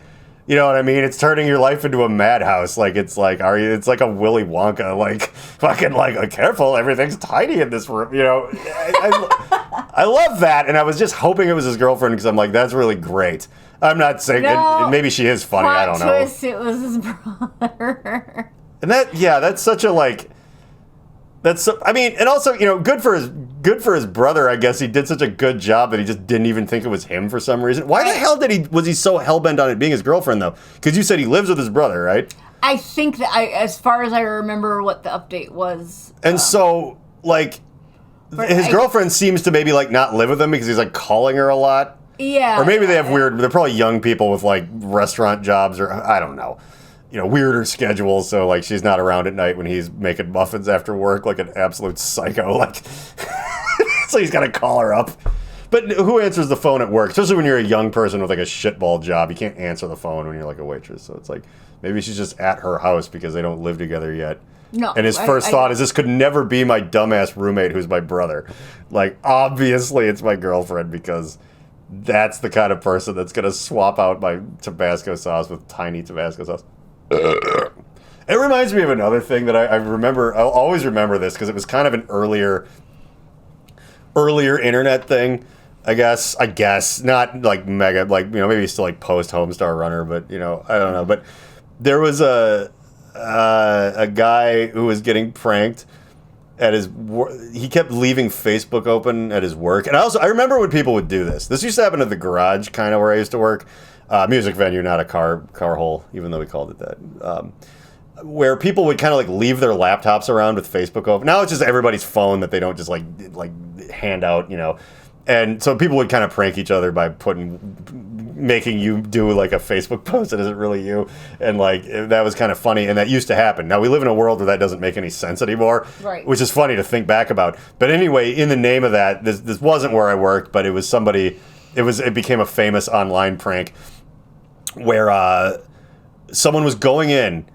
you know what I mean? It's turning your life into a madhouse. Like, it's like, it's like a Willy Wonka, like, fucking like, careful, everything's tiny in this room, I love that, and I was just hoping it was his girlfriend, because I'm like, that's really great. I'm not saying, and maybe she is funny, I don't know. Twist, it was his brother. And that's such a, like, and also, good for his brother, I guess. He did such a good job that he just didn't even think it was him for some reason. Why the hell was he so hell-bent on it being his girlfriend, though? Because you said he lives with his brother, right? I think that, as far as I remember what the update was. And so, like, his girlfriend seems to maybe, like, not live with him because he's, like, calling her a lot. Yeah. Or maybe they have they're probably young people with, like, restaurant jobs, or I don't know. Weirder schedules, so, like, she's not around at night when he's making muffins after work like an absolute psycho, like, so he's got to call her up. But who answers the phone at work? Especially when you're a young person with, like, a shitball job. You can't answer the phone when you're, like, a waitress. So it's like, maybe she's just at her house because they don't live together yet. No. And his first thought is, this could never be my dumbass roommate who's my brother. Like, obviously it's my girlfriend, because that's the kind of person that's going to swap out my Tabasco sauce with tiny Tabasco sauce. It reminds me of another thing that I remember. I'll always remember this because it was kind of an earlier internet thing. I guess not like mega, like, maybe still like post Homestar Runner, but I don't know. But there was a guy who was getting pranked at his work. He kept leaving Facebook open at his work, and I remember when people would do this. This used to happen at the garage, kind of where I used to work. Music venue, not a car hole, even though we called it that. Where people would kind of like leave their laptops around with Facebook open. Now it's just everybody's phone that they don't just like hand out, And so people would kind of prank each other by putting making you do like a Facebook post that isn't really you, and like that was kind of funny, and that used to happen. Now we live in a world where that doesn't make any sense anymore, right? Which is funny to think back about. But anyway, in the name of that, this wasn't where I worked, but it was somebody. It became a famous online prank where someone was going in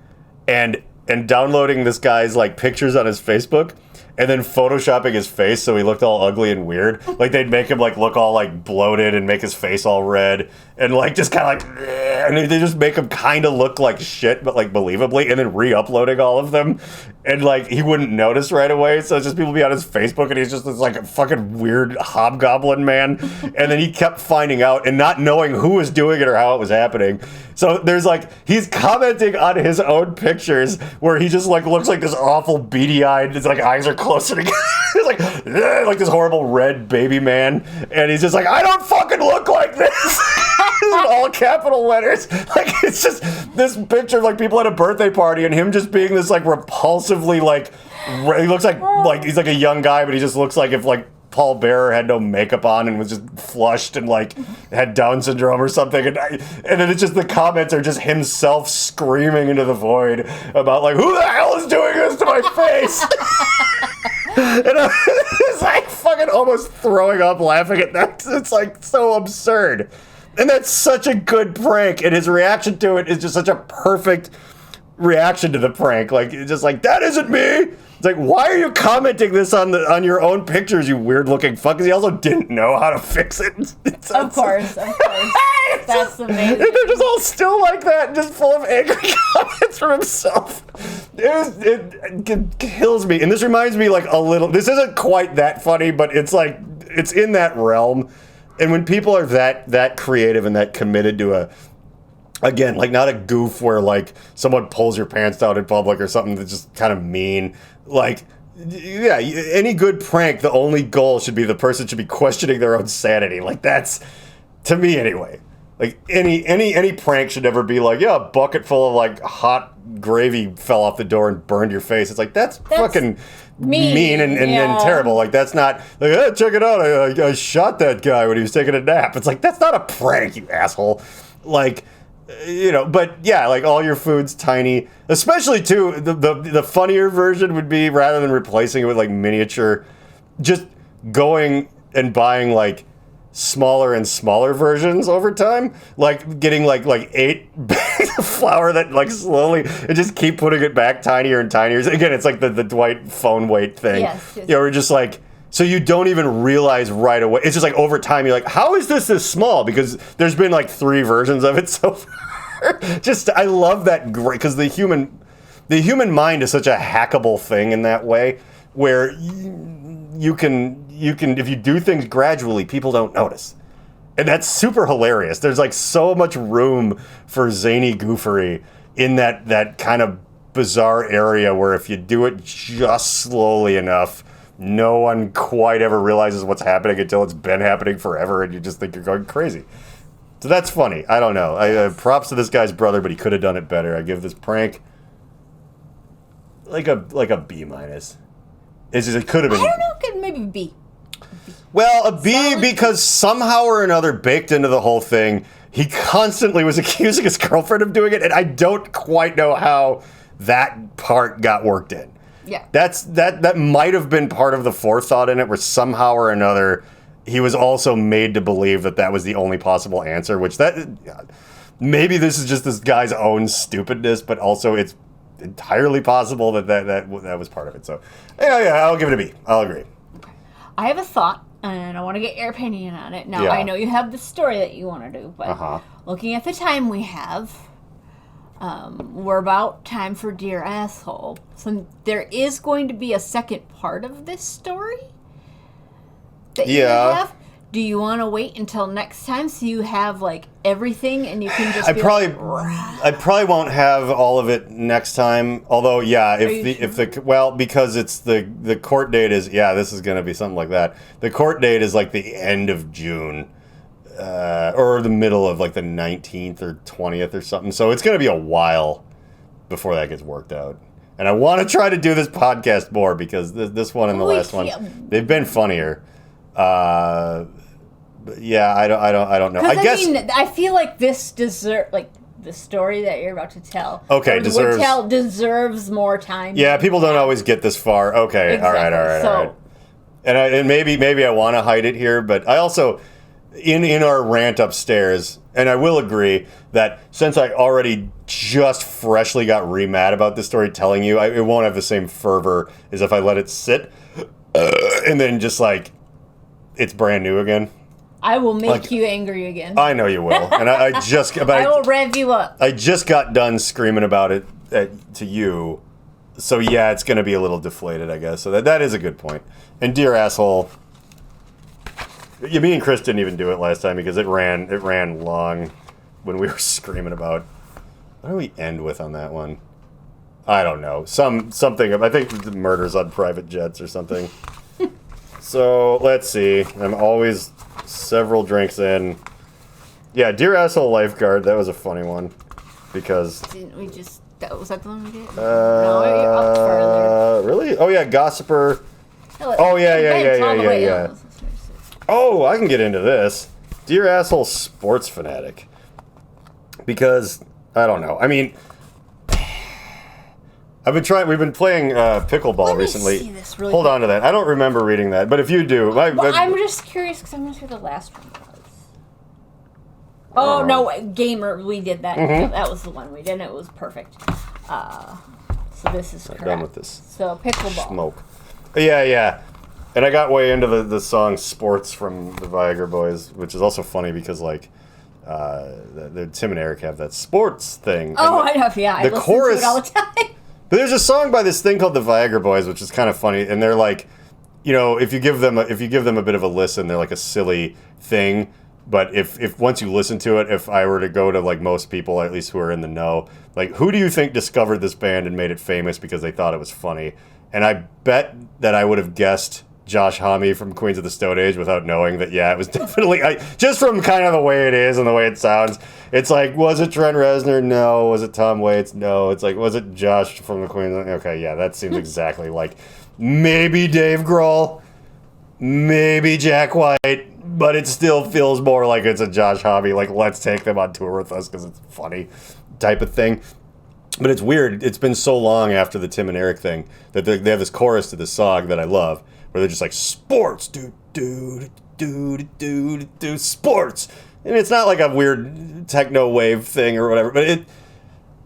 and downloading this guy's like pictures on his Facebook. And then photoshopping his face so he looked all ugly and weird. Like they'd make him like look all like bloated and make his face all red and like just kind of like, and they just make him kind of look like shit, but like believably, and then re-uploading all of them, and like he wouldn't notice right away. So it's just people be on his Facebook and he's just this like a fucking weird hobgoblin man. And then he kept finding out and not knowing who was doing it or how it was happening. So there's like he's commenting on his own pictures where he just like looks like this awful beady-eyed, his like eyes are closer together. He's like this horrible red baby man, and he's just like, I don't fucking look like this. All capital letters. Like it's just this picture of like people at a birthday party and him just being this like repulsively like he looks like he's like a young guy, but he just looks like if like Paul Bearer had no makeup on and was just flushed and like had Down syndrome or something, and then it's just the comments are just himself screaming into the void about like, who the hell is doing this to my face? And it's like fucking almost throwing up laughing at that. It's like so absurd, and that's such a good prank, and his reaction to it is just such a perfect reaction to the prank. Like it's just like, that isn't me. It's like, why are you commenting this on your own pictures, you weird looking fuck? Because he also didn't know how to fix it. Of course. That's amazing. They're just all still like that, just full of angry comments from himself. It kills me. And this reminds me like a little, this isn't quite that funny, but it's like, it's in that realm. And when people are that creative and that committed to again, like not a goof where like someone pulls your pants down in public or something that's just kind of mean. Like, yeah, any good prank, the only goal should be the person should be questioning their own sanity. Like that's, to me anyway. Like any prank should never be like, yeah, a bucket full of like hot gravy fell off the door and burned your face. It's like that's fucking mean and terrible. Like that's not like, hey, check it out. I shot that guy when he was taking a nap. It's like that's not a prank, you asshole. Like. You know, but yeah, like all your food's tiny. Especially too, the funnier version would be rather than replacing it with like miniature, just going and buying like smaller and smaller versions over time. Like getting like 8 bags of flour that like slowly and just keep putting it back tinier and tinier. Again, it's like the Dwight phone weight thing. Yes. You know, we're just like. So you don't even realize right away. It's just like over time, you're like, how is this small? Because there's been like 3 versions of it so far. Just, I love that great, because the human mind is such a hackable thing in that way, where you can, if you do things gradually, people don't notice. And that's super hilarious. There's like so much room for zany goofery in that kind of bizarre area where if you do it just slowly enough, no one quite ever realizes what's happening until it's been happening forever, and you just think you're going crazy. So that's funny. I don't know. Props to this guy's brother, but he could have done it better. I give this prank like a B-. It's just, it could have been. I don't know. Maybe B. Well, a B because somehow or another, baked into the whole thing, he constantly was accusing his girlfriend of doing it, and I don't quite know how that part got worked in. Yeah. That might have been part of the forethought in it, where somehow or another he was also made to believe that was the only possible answer, which maybe this is just this guy's own stupidness, but also it's entirely possible that was part of it. So yeah, I'll give it a B. I'll agree. I have a thought, and I want to get your opinion on it. Now, yeah. I know you have the story that you want to do, but looking at the time we have, we're about time for Dear Asshole. So there is going to be a second part of this story that you have. Do you want to wait until next time so you have like everything and you can just? I probably won't have all of it next time. Although, yeah, because it's the court date is this is going to be something like that. The court date is like the end of June. Or the middle of like the 19th or 20th or something. So it's going to be a while before that gets worked out. And I want to try to do this podcast more because this one and the last one, they've been funnier. yeah, I don't know. I guess mean, I feel like this the story that you're about to tell. Okay, deserves more time. Yeah, people don't always get this far. Okay, exactly. all right. And maybe I want to hide it here, but I also in our rant upstairs, and I will agree that since I already just freshly got re-mad about this story telling you, it won't have the same fervor as if I let it sit and then just like it's brand new again. I will make you angry again. I know you will. And I will rev you up. I just got done screaming about it to you. So yeah, it's going to be a little deflated, I guess. So that is a good point. And Dear Asshole, me and Chris didn't even do it last time because it ran long when we were screaming about. What do we end with on that one? I don't know. Something. I think the murders on private jets or something. So let's see. I'm always several drinks in. Yeah, Dear Asshole Lifeguard. That was a funny one because. Didn't we just? Was that the one we did? No, you're up further. Really? Oh yeah, Gossiper. Oh yeah. Oh, I can get into this. Dear Asshole Sports Fanatic. Because I don't know. I mean, we've been playing pickleball recently. See this really Hold quick. on to that. I don't remember reading that, but if you do, I'm just curious because I'm not sure the last one was. Oh no, Gamer, we did that. Mm-hmm. That was the one we did, and it was perfect. So this is correct. done with this. So pickleball. Smoke. Yeah. And I got way into the song "Sports" from the Viagra Boys, which is also funny because like Tim and Eric have that sports thing. Oh, I know. Yeah, I listen chorus to it all the time. But there's a song by this thing called the Viagra Boys, which is kind of funny, and they're like, if you give them a bit of a listen, they're like a silly thing. But if once you listen to it, if I were to go to like most people, at least who are in the know, like who do you think discovered this band and made it famous because they thought it was funny? And I bet that I would have guessed Josh Homme from Queens of the Stone Age without knowing that, yeah, it was definitely, just from kind of the way it is and the way it sounds, it's like, was it Trent Reznor? No. Was it Tom Waits? No. It's like, was it Josh from the Queens? Okay, yeah, that seems exactly like maybe Dave Grohl, maybe Jack White, but it still feels more like it's a Josh Homme, like, let's take them on tour with us because it's funny type of thing. But it's weird. It's been so long after the Tim and Eric thing that they have this chorus to this song that I love, where they're just like, sports, do, sports. And it's not like a weird techno wave thing or whatever, but and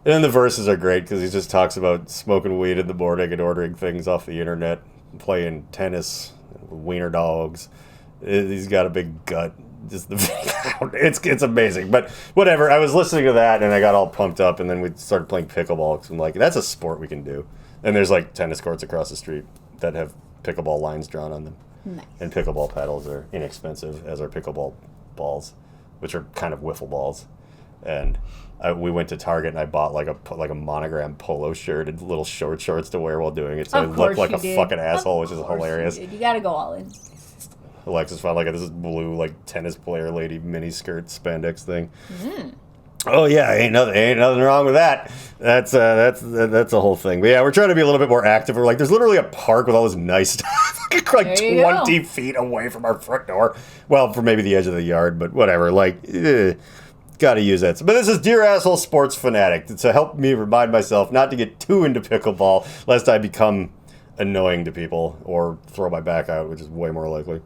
then the verses are great because he just talks about smoking weed in the morning and ordering things off the internet, playing tennis, wiener dogs. He's got a big gut. Just it's amazing. But whatever, I was listening to that and I got all pumped up, and then we started playing pickleball because I'm like, that's a sport we can do. And there's like tennis courts across the street that have pickleball lines drawn on them. Nice. And pickleball paddles are inexpensive, as are pickleball balls, which are kind of wiffle balls. And we went to Target and I bought like a monogram polo shirt and little short shorts to wear while doing it, so I looked like a fucking asshole, which is hilarious. You gotta go all in. Alexis found like this blue like tennis player lady mini skirt spandex thing. Oh yeah, ain't nothing wrong with that. That's a whole thing. But yeah, we're trying to be a little bit more active. We're like, there's literally a park with all this nice stuff, like 20 feet away from our front door. Well, for maybe the edge of the yard, but whatever. Like, gotta use that. But this is Dear Asshole Sports Fanatic to help me remind myself not to get too into pickleball, lest I become annoying to people or throw my back out, which is way more likely.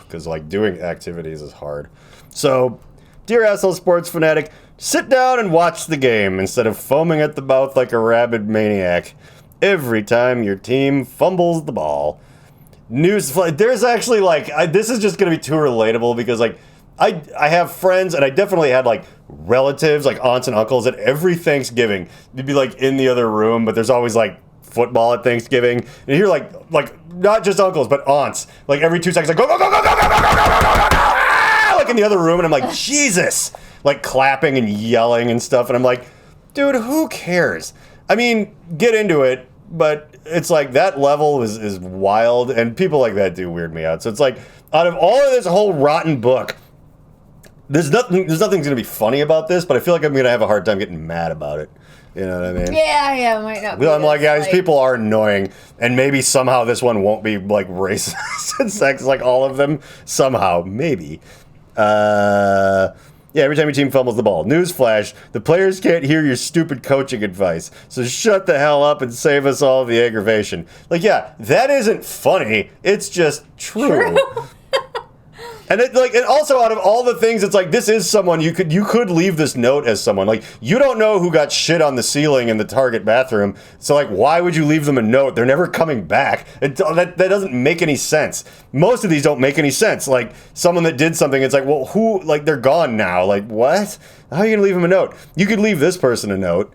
Because like doing activities is hard. So, Dear Asshole Sports Fanatic, sit down and watch the game instead of foaming at the mouth like a rabid maniac every time your team fumbles the ball. There's actually like, this is just going to be too relatable because like, I have friends and I definitely had like relatives, like aunts and uncles, that every Thanksgiving they'd be like in the other room, but there's always like football at Thanksgiving. And you hear like not just uncles, but aunts, like every 2 seconds, like go, go, go, go, go, go, go, go, go, go, go, like in the other room. And I'm like, Jesus, like clapping and yelling and stuff. And I'm like, dude, who cares? I mean, get into it, but it's like that level is wild. And people like that do weird me out. So it's like, out of all of this whole rotten book, there's nothing's going to be funny about this, but I feel like I'm going to have a hard time getting mad about it. You know what I mean? Yeah, it might not be. I'm like, as, guys, people are annoying, and maybe somehow this one won't be like racist and sex like all of them. Somehow, maybe. Yeah, every time your team fumbles the ball. Newsflash, the players can't hear your stupid coaching advice, so shut the hell up and save us all the aggravation. Like, yeah, that isn't funny. It's just true. And and also out of all the things, it's like, this is someone you could leave this note as someone. Like, you don't know who got shit on the ceiling in the Target bathroom, so like, why would you leave them a note? They're never coming back. That doesn't make any sense. Most of these don't make any sense. Like, someone that did something, it's like, well, who? Like, they're gone now. Like, what? How are you gonna leave them a note? You could leave this person a note.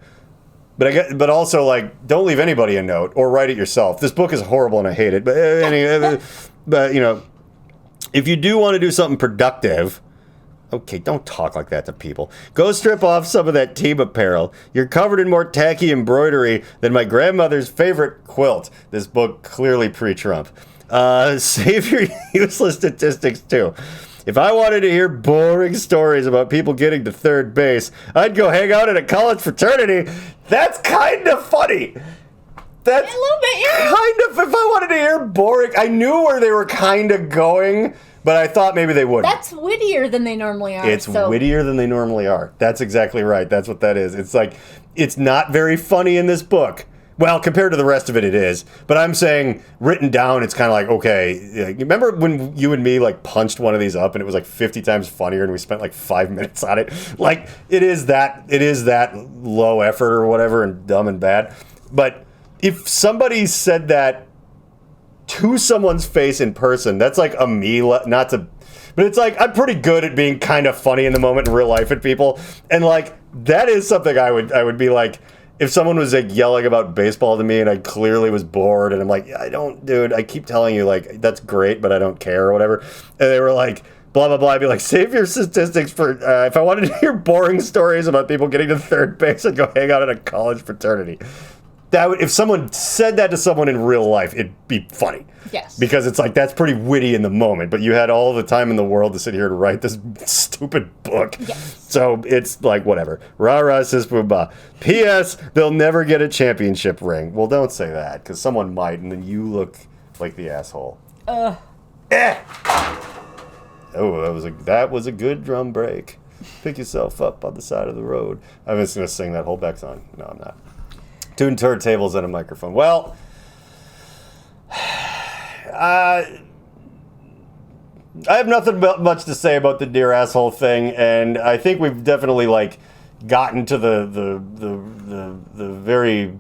But also, like, don't leave anybody a note or write it yourself. This book is horrible and I hate it. But anyway, but you know. If you do want to do something productive, okay, don't talk like that to people. Go strip off some of that team apparel. You're covered in more tacky embroidery than my grandmother's favorite quilt. This book clearly pre-Trump. Save your useless statistics too. If I wanted to hear boring stories about people getting to third base, I'd go hang out at a college fraternity. That's kind of funny. That's a little bit, yeah. Kind of, if I wanted to hear boring, I knew where they were kind of going, but I thought maybe they wouldn't. That's wittier than they normally are. It's wittier than they normally are. That's exactly right. That's what that is. It's like, it's not very funny in this book. Well, compared to the rest of it, it is. But I'm saying, written down, it's kind of like, okay. Remember when you and me, like, punched one of these up and it was like 50 times funnier and we spent like 5 minutes on it? Like, it is that low effort or whatever and dumb and bad. But if somebody said that to someone's face in person, that's like a me, not to, but it's like, I'm pretty good at being kind of funny in the moment in real life at people. And like, that is something I would be like, if someone was like yelling about baseball to me and I clearly was bored and I'm like, dude, I keep telling you like, that's great, but I don't care or whatever. And they were like, blah, blah, blah. I'd be like, save your statistics for, if I wanted to hear boring stories about people getting to third base, I'd go hang out at a college fraternity. If someone said that to someone in real life, it'd be funny. Yes. Because it's like, that's pretty witty in the moment, but you had all the time in the world to sit here and write this stupid book. Yes. So it's like, whatever. Rah-rah, sis, boo-bah. P.S. They'll never get a championship ring. Well, don't say that, because someone might, and then you look like the asshole. Oh, that was a good drum break. Pick yourself up on the side of the road. I'm just going to sing that whole Beck song. No, I'm not. Two turntables and a microphone. Well, I have nothing much to say about the dear asshole thing, and I think we've definitely like gotten to the very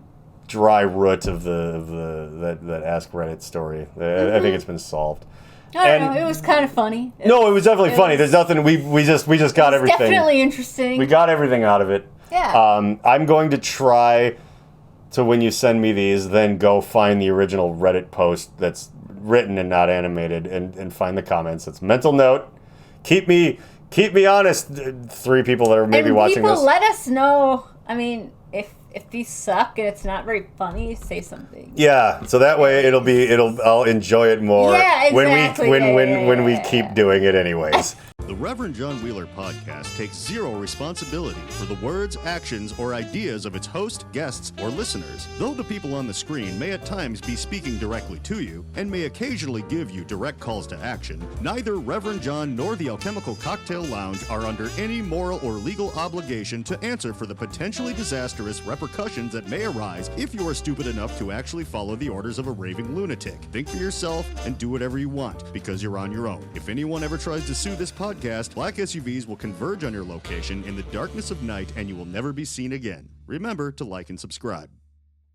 dry root of that Ask Reddit story. I think it's been solved. I don't know. It was kind of funny. It was definitely funny. There's nothing. We just got everything. Definitely interesting. We got everything out of it. Yeah. I'm going to try to, when you send me these, then go find the original Reddit post that's written and not animated and find the comments. It's mental note. Keep me honest, 3 people that are maybe watching this. People let us know. I mean, if these suck and it's not very funny, say something. Yeah, so that way I'll enjoy it more. Yeah, exactly. when we keep doing it anyways. The Reverend John Wheeler podcast takes zero responsibility for the words, actions, or ideas of its host, guests, or listeners. Though the people on the screen may at times be speaking directly to you and may occasionally give you direct calls to action, neither Reverend John nor the Alchemical Cocktail Lounge are under any moral or legal obligation to answer for the potentially disastrous repercussions that may arise if you are stupid enough to actually follow the orders of a raving lunatic. Think for yourself and do whatever you want, because you're on your own. If anyone ever tries to sue this podcast, black SUVs will converge on your location in the darkness of night and you will never be seen again. Remember to like and subscribe.